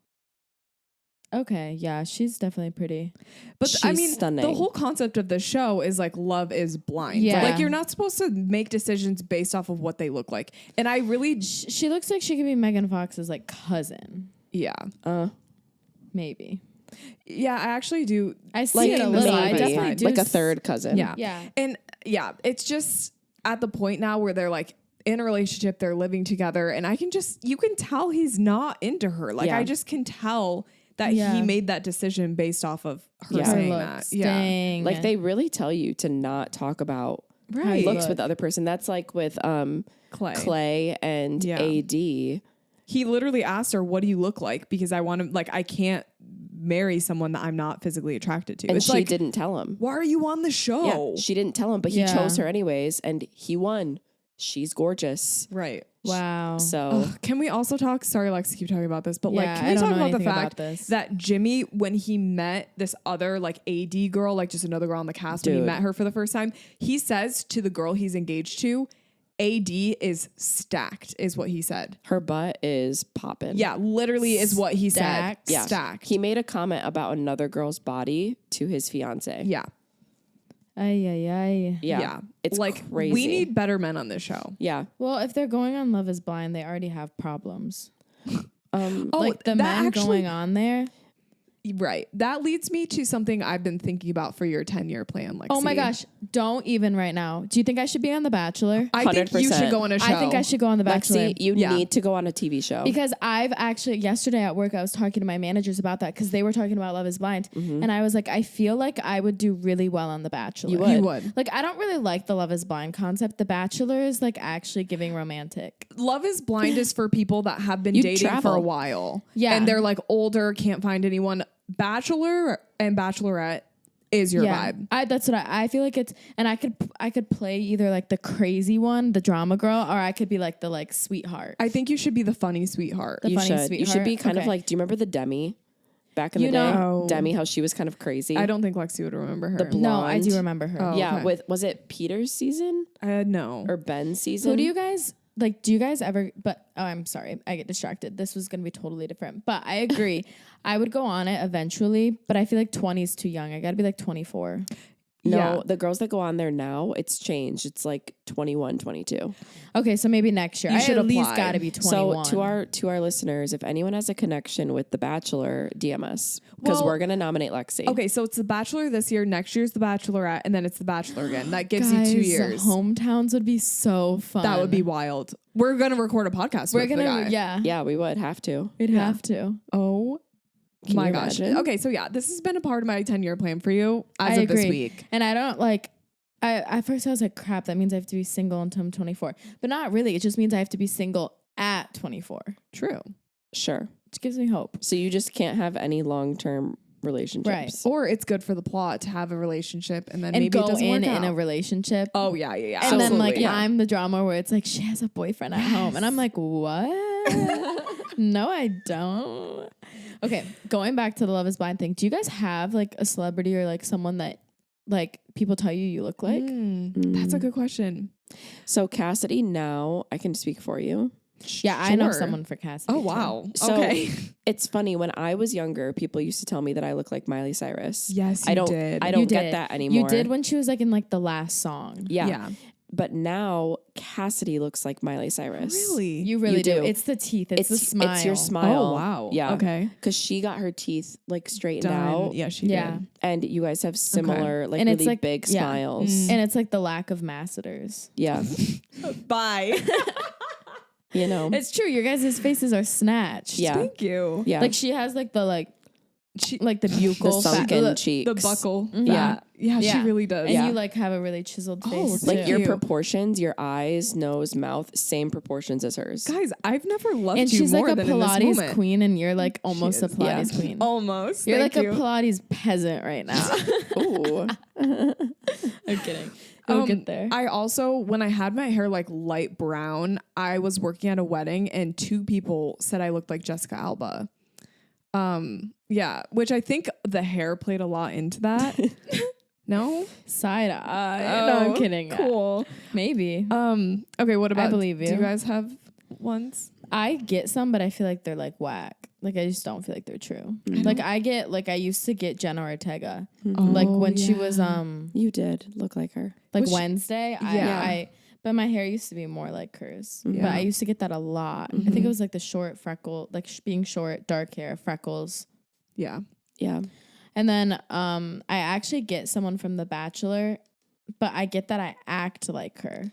Okay, yeah, she's definitely pretty. But I She's mean, stunning. the whole concept of the show is like love is blind. Yeah. Like you're not supposed to make decisions based off of what they look like. And I really, She looks like she could be Megan Fox's like cousin, yeah, maybe. yeah, I actually do. I see like it a little. I maybe, definitely do. like a third cousin. Yeah, Yeah. and yeah, it's just at the point now where they're like in a relationship, they're living together, and you can tell he's not into her. Like Yeah. I just can tell that he made that decision based off of her Yeah. Her saying looks, that. Yeah. dang. Like they really tell you to not talk about Right. looks Look. with the other person. That's like with Clay and Yeah. AD. He literally asked her, "What do you look like?" Because I can't marry someone that I'm not physically attracted to. And It's she like, didn't tell him. why are you on the show? Yeah, she didn't tell him, but he Yeah. chose her anyways, and he won. She's gorgeous. Right. Wow. So Ugh, can we also talk? Sorry, Lex, to keep talking about this, but like, Yeah, can I we don't talk know about the anything about fact this. that Jimmy, when he met this other like AD girl, like just another girl on the cast, when he Dude. met her for the first time, he says to the girl he's engaged to, AD is stacked, is what he said. her butt is popping. Yeah, literally is what he Stacked? said. Yeah. Stacked. He made a comment about another girl's body to his fiance. Yeah. Ay, ay, ay. Yeah. It's like crazy. we need better men on this show. Yeah. Well, if they're going on Love is Blind, they already have problems. Oh, Like the that men actually- going on there. Right. That leads me to something I've been thinking about for your 10-year plan. Lexi. Oh my gosh. Don't even right now. Do you think I should be on The Bachelor? I think you 100%. should go on a show. I think I should go on The Bachelor. Lexi, you Yeah. need to go on a TV show. Because I've actually, yesterday at work, I was talking to my managers about that because they were talking about Love is Blind. And I was like, I feel like I would do really well on The Bachelor. You would. You would. Like, I don't really like the Love is Blind concept. The Bachelor is like actually giving romantic. Love is Blind is for people that have been You dating travel. for a while. Yeah. And they're like older, can't find anyone. Bachelor and Bachelorette is your vibe. That's what I feel like it's, and I could play either like the crazy one, the drama girl, or I could be like the like sweetheart. I think you should be the funny sweetheart. The you funny should. You should sweetheart? be kind of Okay. like, do you remember the Demi back in You the day? know- Demi, how she was kind of crazy. I don't think Lexi would remember her. No, I do blonde. remember her. Oh. Yeah, okay. was it Peter's season No. or Ben's season? Who do you guys like? Do you guys ever? But I'm sorry, I get distracted. This was gonna be totally different. But I agree. I would go on it eventually, but I feel like 20 is too young. I got to be like 24. No, Yeah. the girls that go on there now, it's changed. It's like 21, 22. Okay, so maybe next year. You I should at least apply. got to be 21. So to our listeners, if anyone has a connection with The Bachelor, DM us because Well, we're gonna nominate Lexi. Okay, so it's The Bachelor this year. Next year's The Bachelorette, and then it's The Bachelor again. That gives Guys, you 2 years. hometowns would be so fun. That would be wild. We're gonna record a podcast. We're with the gonna, guy. yeah. Yeah, we would have to. We'd Yeah. have to. Oh Can my you gosh. imagine? Okay, so yeah, this has been a part of my 10-year plan for you as I of this agree. week. And I don't like. At first I was like, crap, that means I have to be single until I'm 24. But not really. It just means I have to be single at 24. True. Sure. Which gives me hope. So you just can't have any long-term relationships. Or it's good for the plot to have a relationship and then And maybe go it doesn't in work out. a relationship. Oh yeah. And then like Absolutely. I'm the drama where it's like she has a boyfriend at home. And I'm like, what? No, I don't. Okay, going back to the Love is Blind thing. Do you guys have like a celebrity or like someone that like people tell you look like? That's a good question. So Cassidy, now I can speak for you. Yeah, I know Sure. someone for Cassidy. Oh too. wow. So okay. it's funny, when I was younger, people used to tell me that I look like Miley Cyrus. Yes, I you don't did. I You don't get did. that anymore. You did when she was like in like the last song. Yeah. But now Cassidy looks like Miley Cyrus. Really? You really do. do. It's the teeth. It's the smile. It's your smile. Oh wow. Yeah. Okay. Because she got her teeth like straightened Done. out. Yeah, she Yeah. did. And you guys have similar, like And it's really like- big yeah. smiles. And it's like the lack of masseters. Yeah. Bye. You know? It's true. Your guys' faces are snatched. Yeah. Thank you. Yeah. Like she has like the She, like the the buccal sunken fat. cheeks. the buckle. Yeah. Yeah, Yeah. she really does. And Yeah. you like have a really chiseled Oh, face. Like too. your you. proportions, your eyes, nose, mouth, same proportions as hers. Guys, I've never loved and you she's more like a than in this Pilates moment. queen, and you're like almost a is. Pilates Yeah. queen. Almost. You're Thank like you. a Pilates peasant right now. Ooh. I'm kidding. We'll get there. I also, when I had my hair like light brown, I was working at a wedding and 2 people said I looked like Jessica Alba. Yeah, which I think the hair played a lot into that. No? Side eye. No, I'm kidding. Cool. Maybe. Okay, what about, believe do you. you guys have ones? I get some, but I feel like they're like whack. Like I just don't feel like they're true. Like I used to get Jenna Ortega. Like when she was You did look like her. like Was she- Wednesday. Yeah. But my hair used to be more like hers. But Yeah. I used to get that a lot. I think it was like the short freckle, like being short, dark hair, freckles. Yeah. Yeah. And then I actually get someone from The Bachelor, but I get that I act like her.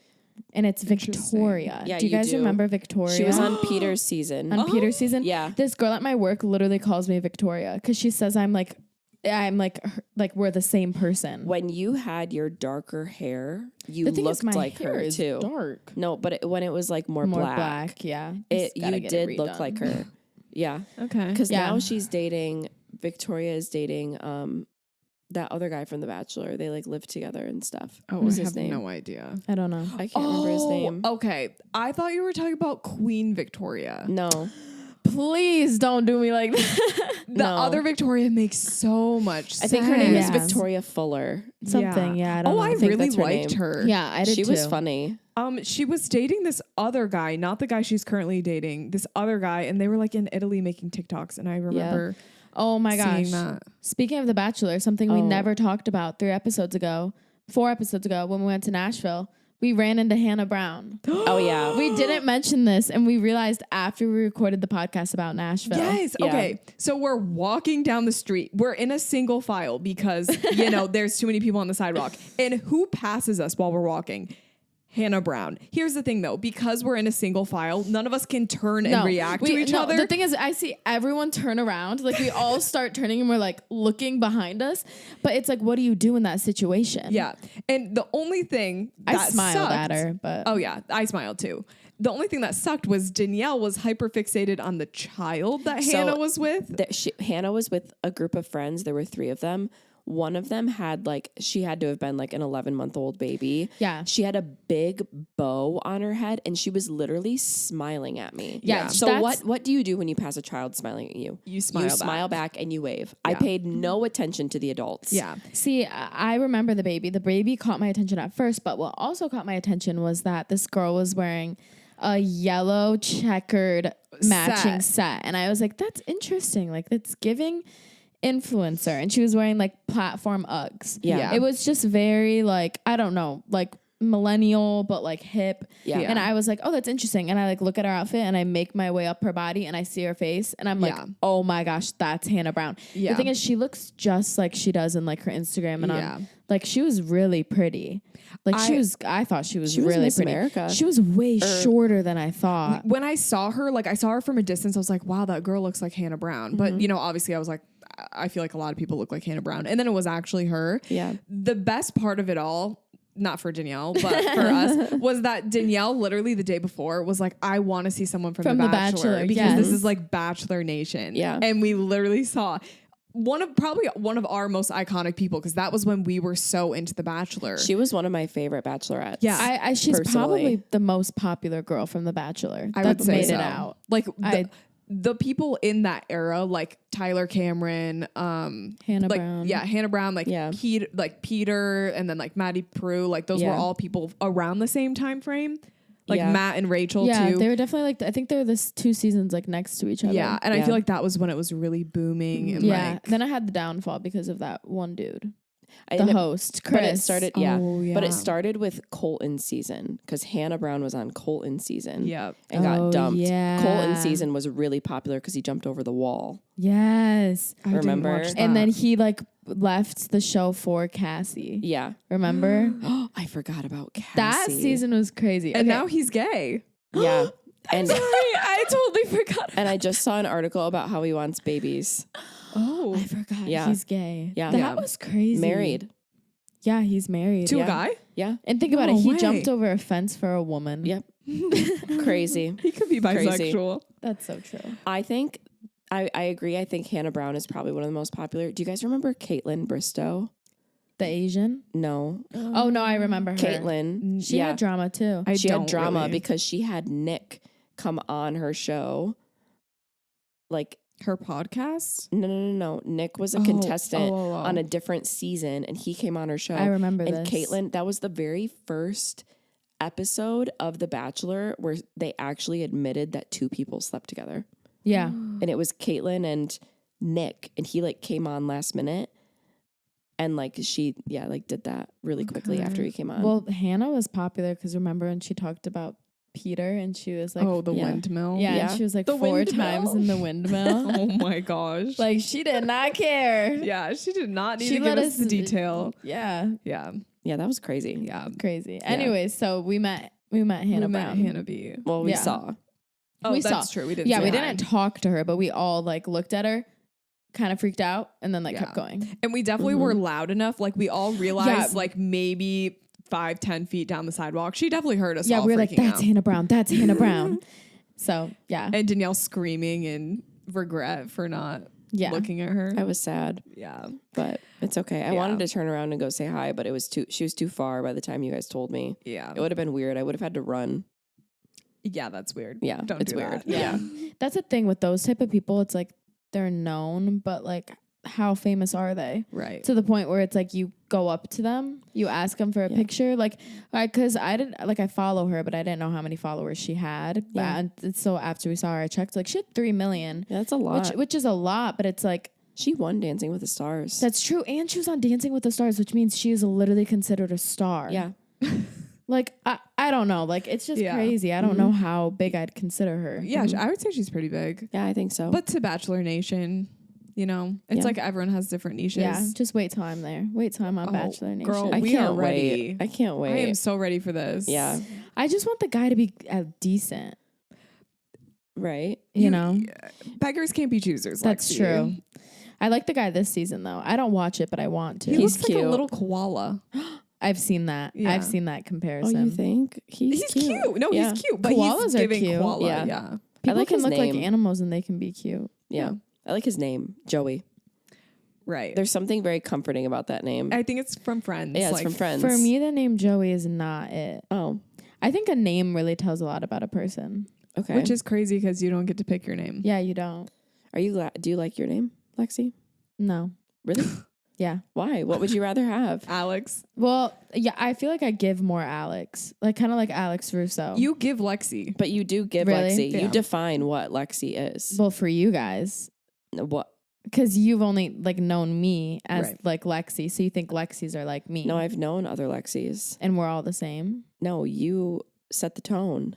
And it's Interesting. Victoria. Yeah, do you you guys do. remember Victoria? She was on Peter's season. on Peter's season. Yeah. This girl at my work literally calls me Victoria because she says I'm like we're the same person. When you had your darker hair, you The thing looked is, my like hair her is too. dark. No, but when it was like more black, yeah. it Just gotta you get did it look redone. like her. Yeah. Okay. Because Yeah. now she's dating, Victoria is dating that other guy from The Bachelor. They like live together and stuff. Oh, What's I his have name? no idea. I don't know. I can't remember his name. Okay. I thought you were talking about Queen Victoria. No. Please don't do me like that. The No. other Victoria makes so much sense. I think her name is Yeah. Victoria Fuller. Something. Yeah. I don't know. I think really that's her liked name. her. Yeah, I did She too. was funny. She was dating this other guy, not the guy she's currently dating, this other guy, and they were like in Italy making TikToks, and I remember Oh my gosh. seeing that. Speaking of The Bachelor, something we Oh. never talked about 4 episodes ago, when we went to Nashville, we ran into Hannah Brown. Oh yeah. We didn't mention this, and we realized after we recorded the podcast about Nashville. Yes. Yeah. Okay. So we're walking down the street. We're in a single file because, there's too many people on the sidewalk. And who passes us while we're walking? Hannah Brown. Here's the thing though, because we're in a single file, none of us can turn and react to each other. The thing is, I see everyone turn around. Like we all start turning and we're like looking behind us. But it's like, what do you do in that situation? Yeah. And the only thing I that smiled at sucked- her, but Oh yeah, I smiled too. The only thing that sucked was Danielle was hyper fixated on the child that So Hannah was with. Hannah was with a group of friends. There were 3 of them. One of them had she had to have been like an 11-month-old baby. Yeah. She had a big bow on her head and she was literally smiling at me. Yeah, So that's- what do you do when you pass a child smiling at you? You smile back and you wave. I paid no attention to the adults. Yeah. see, I remember the baby. The baby caught my attention at first, but what also caught my attention was that this girl was wearing a yellow checkered matching set. And I was like, that's interesting. Like, that's giving influencer, and she was wearing like platform Uggs. Yeah. It was just very like, I don't know, like millennial, but like hip. Yeah. And I was like, oh, that's interesting. And I like look at her outfit and I make my way up her body and I see her face and I'm like, oh my gosh, that's Hannah Brown. Yeah. The thing is, she looks just like she does in like her Instagram and on, like she was really pretty. Like I thought she was really Miss pretty. America. She was way shorter than I thought. When I saw her, like I saw her from a distance, I was like, wow, that girl looks like Hannah Brown. But, you know, obviously I was like, I feel like a lot of people look like Hannah Brown. And then it was actually her. Yeah. The best part of it all, not for Danielle, but for us, was that Danielle literally the day before was like, I want to see someone from The Bachelor because this is like Bachelor Nation. Yeah. And we literally saw one of our most iconic people, because that was when we were so into The Bachelor. She was one of my favorite bachelorettes. Yeah. She's personally. probably the most popular girl from The Bachelor. I would say made so. it out. Like the people in that era, like Tyler Cameron, Hannah Brown. Yeah, Hannah Brown, Peter, and then like Maddie Prue, like those were all people around the same time frame. Like Matt and Rachel too. They were definitely like, I think they were this 2 seasons like next to each other. Yeah, and I feel like that was when it was really booming. And then I had the downfall because of that one dude. I The ended- host, But it Chris. started, Oh, But yeah. it started with Colton's season because Hannah Brown was on Colton's season. Yep. And got dumped. Yeah. Colton's season was really popular because he jumped over the wall. Yes. I didn't Remember? watch And that. then he like left the show for Cassie. Yeah. Remember? I forgot about Cassie. That season was crazy. And Okay. now he's gay. Yeah. And Sorry, I totally forgot. and I just saw an article about how he wants babies. Oh, I forgot. Yeah. He's gay. Yeah. That Yeah. was crazy. Married. Yeah, he's married. to Yeah. a guy? Yeah. And think about No it. He way. jumped over a fence for a woman. Yep. Crazy. He could be Crazy. bisexual. That's so true. I think I agree. I think Hannah Brown is probably one of the most popular. Do you guys remember Caitlin Bristow? The Asian? No. Oh, no, I remember her. Caitlin. She had drama too. I She had don't drama really. because she had Nick come on her show. Like, Her podcast? no. Nick was a Oh, contestant oh. on a different season and he came on her show. I remember And this. Caitlin, that was the very first episode of The Bachelor where they actually admitted that 2 people slept together. Yeah. And it was Caitlin and Nick, and he like came on last minute. And like she, did that really quickly after he came on. Well, Hannah was popular because remember when she talked about Peter and she was like, Oh, the yeah. windmill. yeah, yeah. and she was like The 4 windmill. times in the windmill. Oh my gosh. Like she did not care. yeah, she did not need She to let give us us- the detail. Yeah, Yeah. yeah, that was crazy. Yeah. crazy. Anyway, so we met Hannah We met Brown. Hannah B. Well, we Yeah. saw. Oh, We that's saw. true. We didn't Yeah, say we hi. didn't talk to her, but we all like looked at her, kind of freaked out, and then like kept going. And we definitely were loud enough. Like we all realized Yeah. like maybe 5-10 feet down the sidewalk. She definitely heard us Yeah, all we were like, freaking "That's out. Hannah Brown. That's Hannah Brown." So yeah, And Danielle screaming in regret for not yeah. looking at her. I was sad, Yeah. but it's okay. I Yeah. wanted to turn around and go say hi, but she was too far by the time you guys told me. Yeah. It would have been weird. I would have had to run. Yeah, that's weird. Yeah, Don't it's do weird. that. Yeah. That's the thing with those type of people. It's like they're known, but like how famous are they? Right. To the point where it's like you go up to them, you ask them for a picture, like, because I didn't like I follow her, but I didn't know how many followers she had. Yeah. And so after we saw her, I checked, like she had 3 million, Yeah, that's a lot. which is a lot, but it's like She won Dancing with the Stars. that's true. And she was on Dancing with the Stars, which means she is literally considered a star. yeah. Like I don't know, like it's just Yeah. crazy. I don't know how big I'd consider her. Yeah, I would say she's pretty big. Yeah, I think so. But to Bachelor Nation, you know, it's Yeah. like everyone has different niches. Yeah, just wait till I'm there. Wait till I'm on Oh, Bachelor Nation. girl, I we can't are ready. wait. I can't wait. I am so ready for this. Yeah. I just want the guy to be decent. Right. You know, Beggars can't be choosers. that's Lexi. true. I like the guy this season though. I don't watch it, but I want to. He He's looks like a cute. little koala. I've seen that. Yeah. I've seen that Oh, comparison. you think? He's cute. No, Yeah. he's cute. But Koalas he's are giving cute. koala. Yeah. Yeah. People like can his look like name. animals and they can be cute. Yeah. I like his name, Joey. Right. There's something very comforting about that name. I think it's from Friends. Yeah, it's like, from Friends. For me, the name Joey is not it. Oh, I think a name really tells a lot about a person. okay. Which is crazy because you don't get to pick your name. Yeah, you don't. Are you do you like your name, Lexi? No. Really? Yeah. Why? What would you rather have? Alex. Well, yeah, I feel like I give more Alex. Like kind of like Alex Russo. You give Lexi. But you do give Really? Lexi. Yeah. You define what Lexi is. well, for you guys. What? Because you've only like known me as Right. like Lexi, so you think Lexis are like me. No, I've known other Lexis. And we're all the same. No, you set the tone.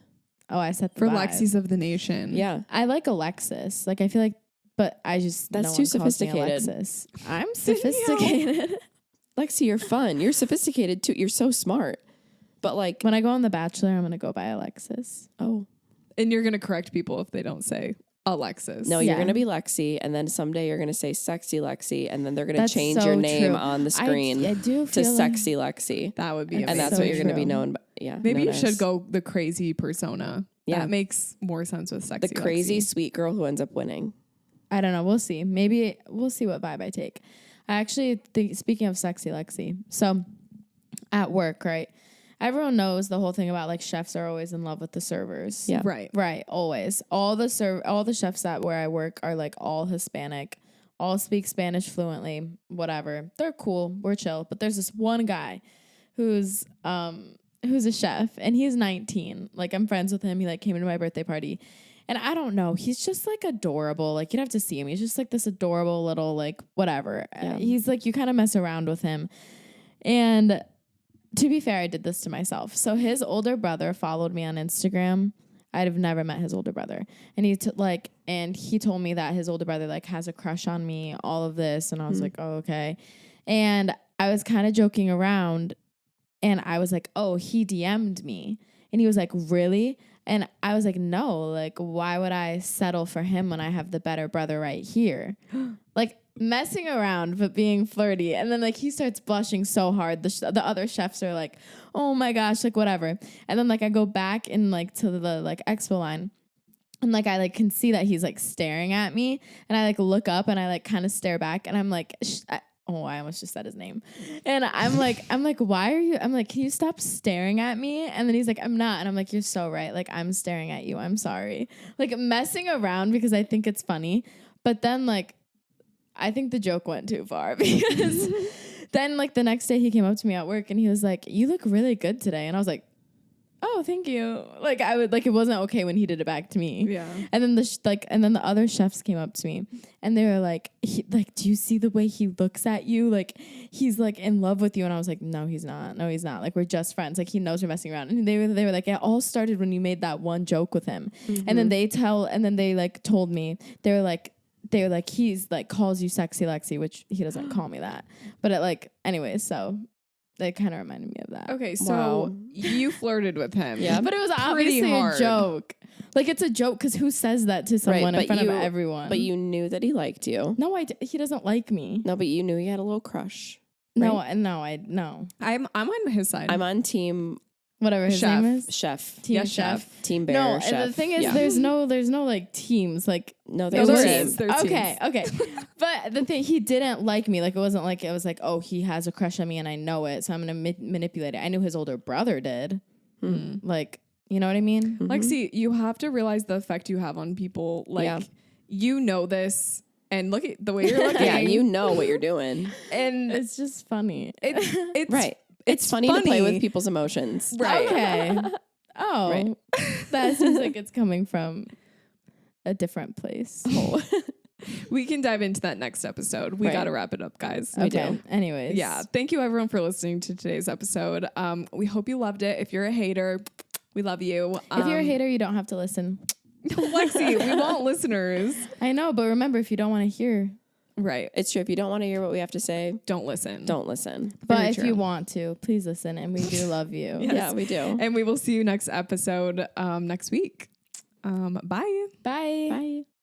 Oh, I set the For vibe. Lexis of the nation. Yeah. I like Alexis. Like I feel like, but I just That's no too one calls me sophisticated. Alexis. I'm sophisticated. Lexi, you're fun. You're sophisticated too. You're so smart. But like, When I go on The Bachelor, I'm gonna go by Alexis. oh, And you're going to correct people if they don't say Alexis. no, Yeah. you're going to be Lexi. And then someday you're going to say sexy Lexi. And then they're going to That's change so your name true. on the screen I do to feel like- sexy Lexi. That would be amazing. And that's so what you're going to be true. known by. Yeah. Maybe you known should as. go the crazy persona. Yeah. That makes more sense with sexy The crazy Lexi. sweet girl who ends up winning. I don't know. We'll see. Maybe we'll see what vibe I take. I actually think, speaking of sexy Lexi, so at work, right? Everyone knows the whole thing about like chefs are always in love with the servers. Yeah. Right. Right. Always. All the chefs at where I work are like all Hispanic, all speak Spanish fluently, whatever. They're cool. We're chill. But there's this one guy who's a chef and he's 19. Like I'm friends with him. He like came to my birthday party. And I don't know. He's just like adorable. Like you'd have to see him. He's just like this adorable little like whatever. Yeah. He's like you kind of mess around with him. And to be fair, I did this to myself. So his older brother followed me on Instagram. I'd have never met his older brother. And he told me that his older brother like has a crush on me, all of this. And I was like, oh, okay. And I was kind of joking around and I was like, oh, he DM'd me. And he was like, really? And I was like, no, like, why would I settle for him when I have the better brother right here? Like, messing around, but being flirty. And then, like, he starts blushing so hard. The other chefs are like, oh, my gosh, like, whatever. And then, like, I go back and, like, to the, like, expo line. And, like, I, like, can see that he's, like, staring at me. And I, like, look up and I, like, kind of stare back. And I'm like, I almost just said his name. And I'm like, why are you? I'm like, can you stop staring at me? And then he's like, I'm not. And I'm like, you're so right. Like, I'm staring at you. I'm sorry. Like, messing around because I think it's funny. But then, like, I think the joke went too far because then, like, the next day he came up to me at work and he was like, you look really good today. And I was like, oh, thank you. Like, it wasn't okay when he did it back to me. Yeah. And then the other chefs came up to me and they were like, do you see the way he looks at you? Like, he's like in love with you. And I was like, no, he's not. No, he's not. Like, we're just friends. Like, he knows we're messing around. And they were like, it all started when you made that one joke with him. Mm-hmm. And then they like told me, they were like, he's like calls you sexy Lexi, which he doesn't call me that. But it like, anyways, so it kind of reminded me of that. Okay, so Wow. you flirted with him. Yeah, but it was obviously hard. a joke. Like, it's a joke because who says that to someone in but front you- of everyone? But you knew that he liked you. No, he doesn't like me. No, but you knew he had a little crush. No, right? no. I'm on his side. I'm on team Whatever his Chef. name is. chef. Team Yes, chef. chef. Team bear. No, chef. and the thing is, Yeah. there's no like teams. Like, no, No, there's there a is. team. There's okay, teams. okay. But the thing, he didn't like me. Like, it wasn't like, it was like, oh, he has a crush on me and I know it, so I'm gonna manipulate it. I knew his older brother did. Like, you know what I mean? Lexi, you have to realize the effect you have on people. Like, Yeah. you know this, and look at the way you're looking. Yeah, you know what you're doing. and It's just funny. it's Right. It's funny to play with people's emotions. Right. Okay. Oh, Right. that seems like it's coming from a different place. We can dive into that next episode. We Right. got to wrap it up, guys. Okay. Anyways. Yeah. Thank you, everyone, for listening to today's episode. We hope you loved it. If you're a hater, we love you. If you're a hater, you don't have to listen. Lexi, we want listeners. I know, but remember, if you don't want to hear, Right. It's true. If you don't want to hear what we have to say, Don't listen. don't listen. but Very if true. you want to, please listen, and we do love you. Yes. Yeah, we do. And we will see you next episode next week. Bye. Bye. Bye.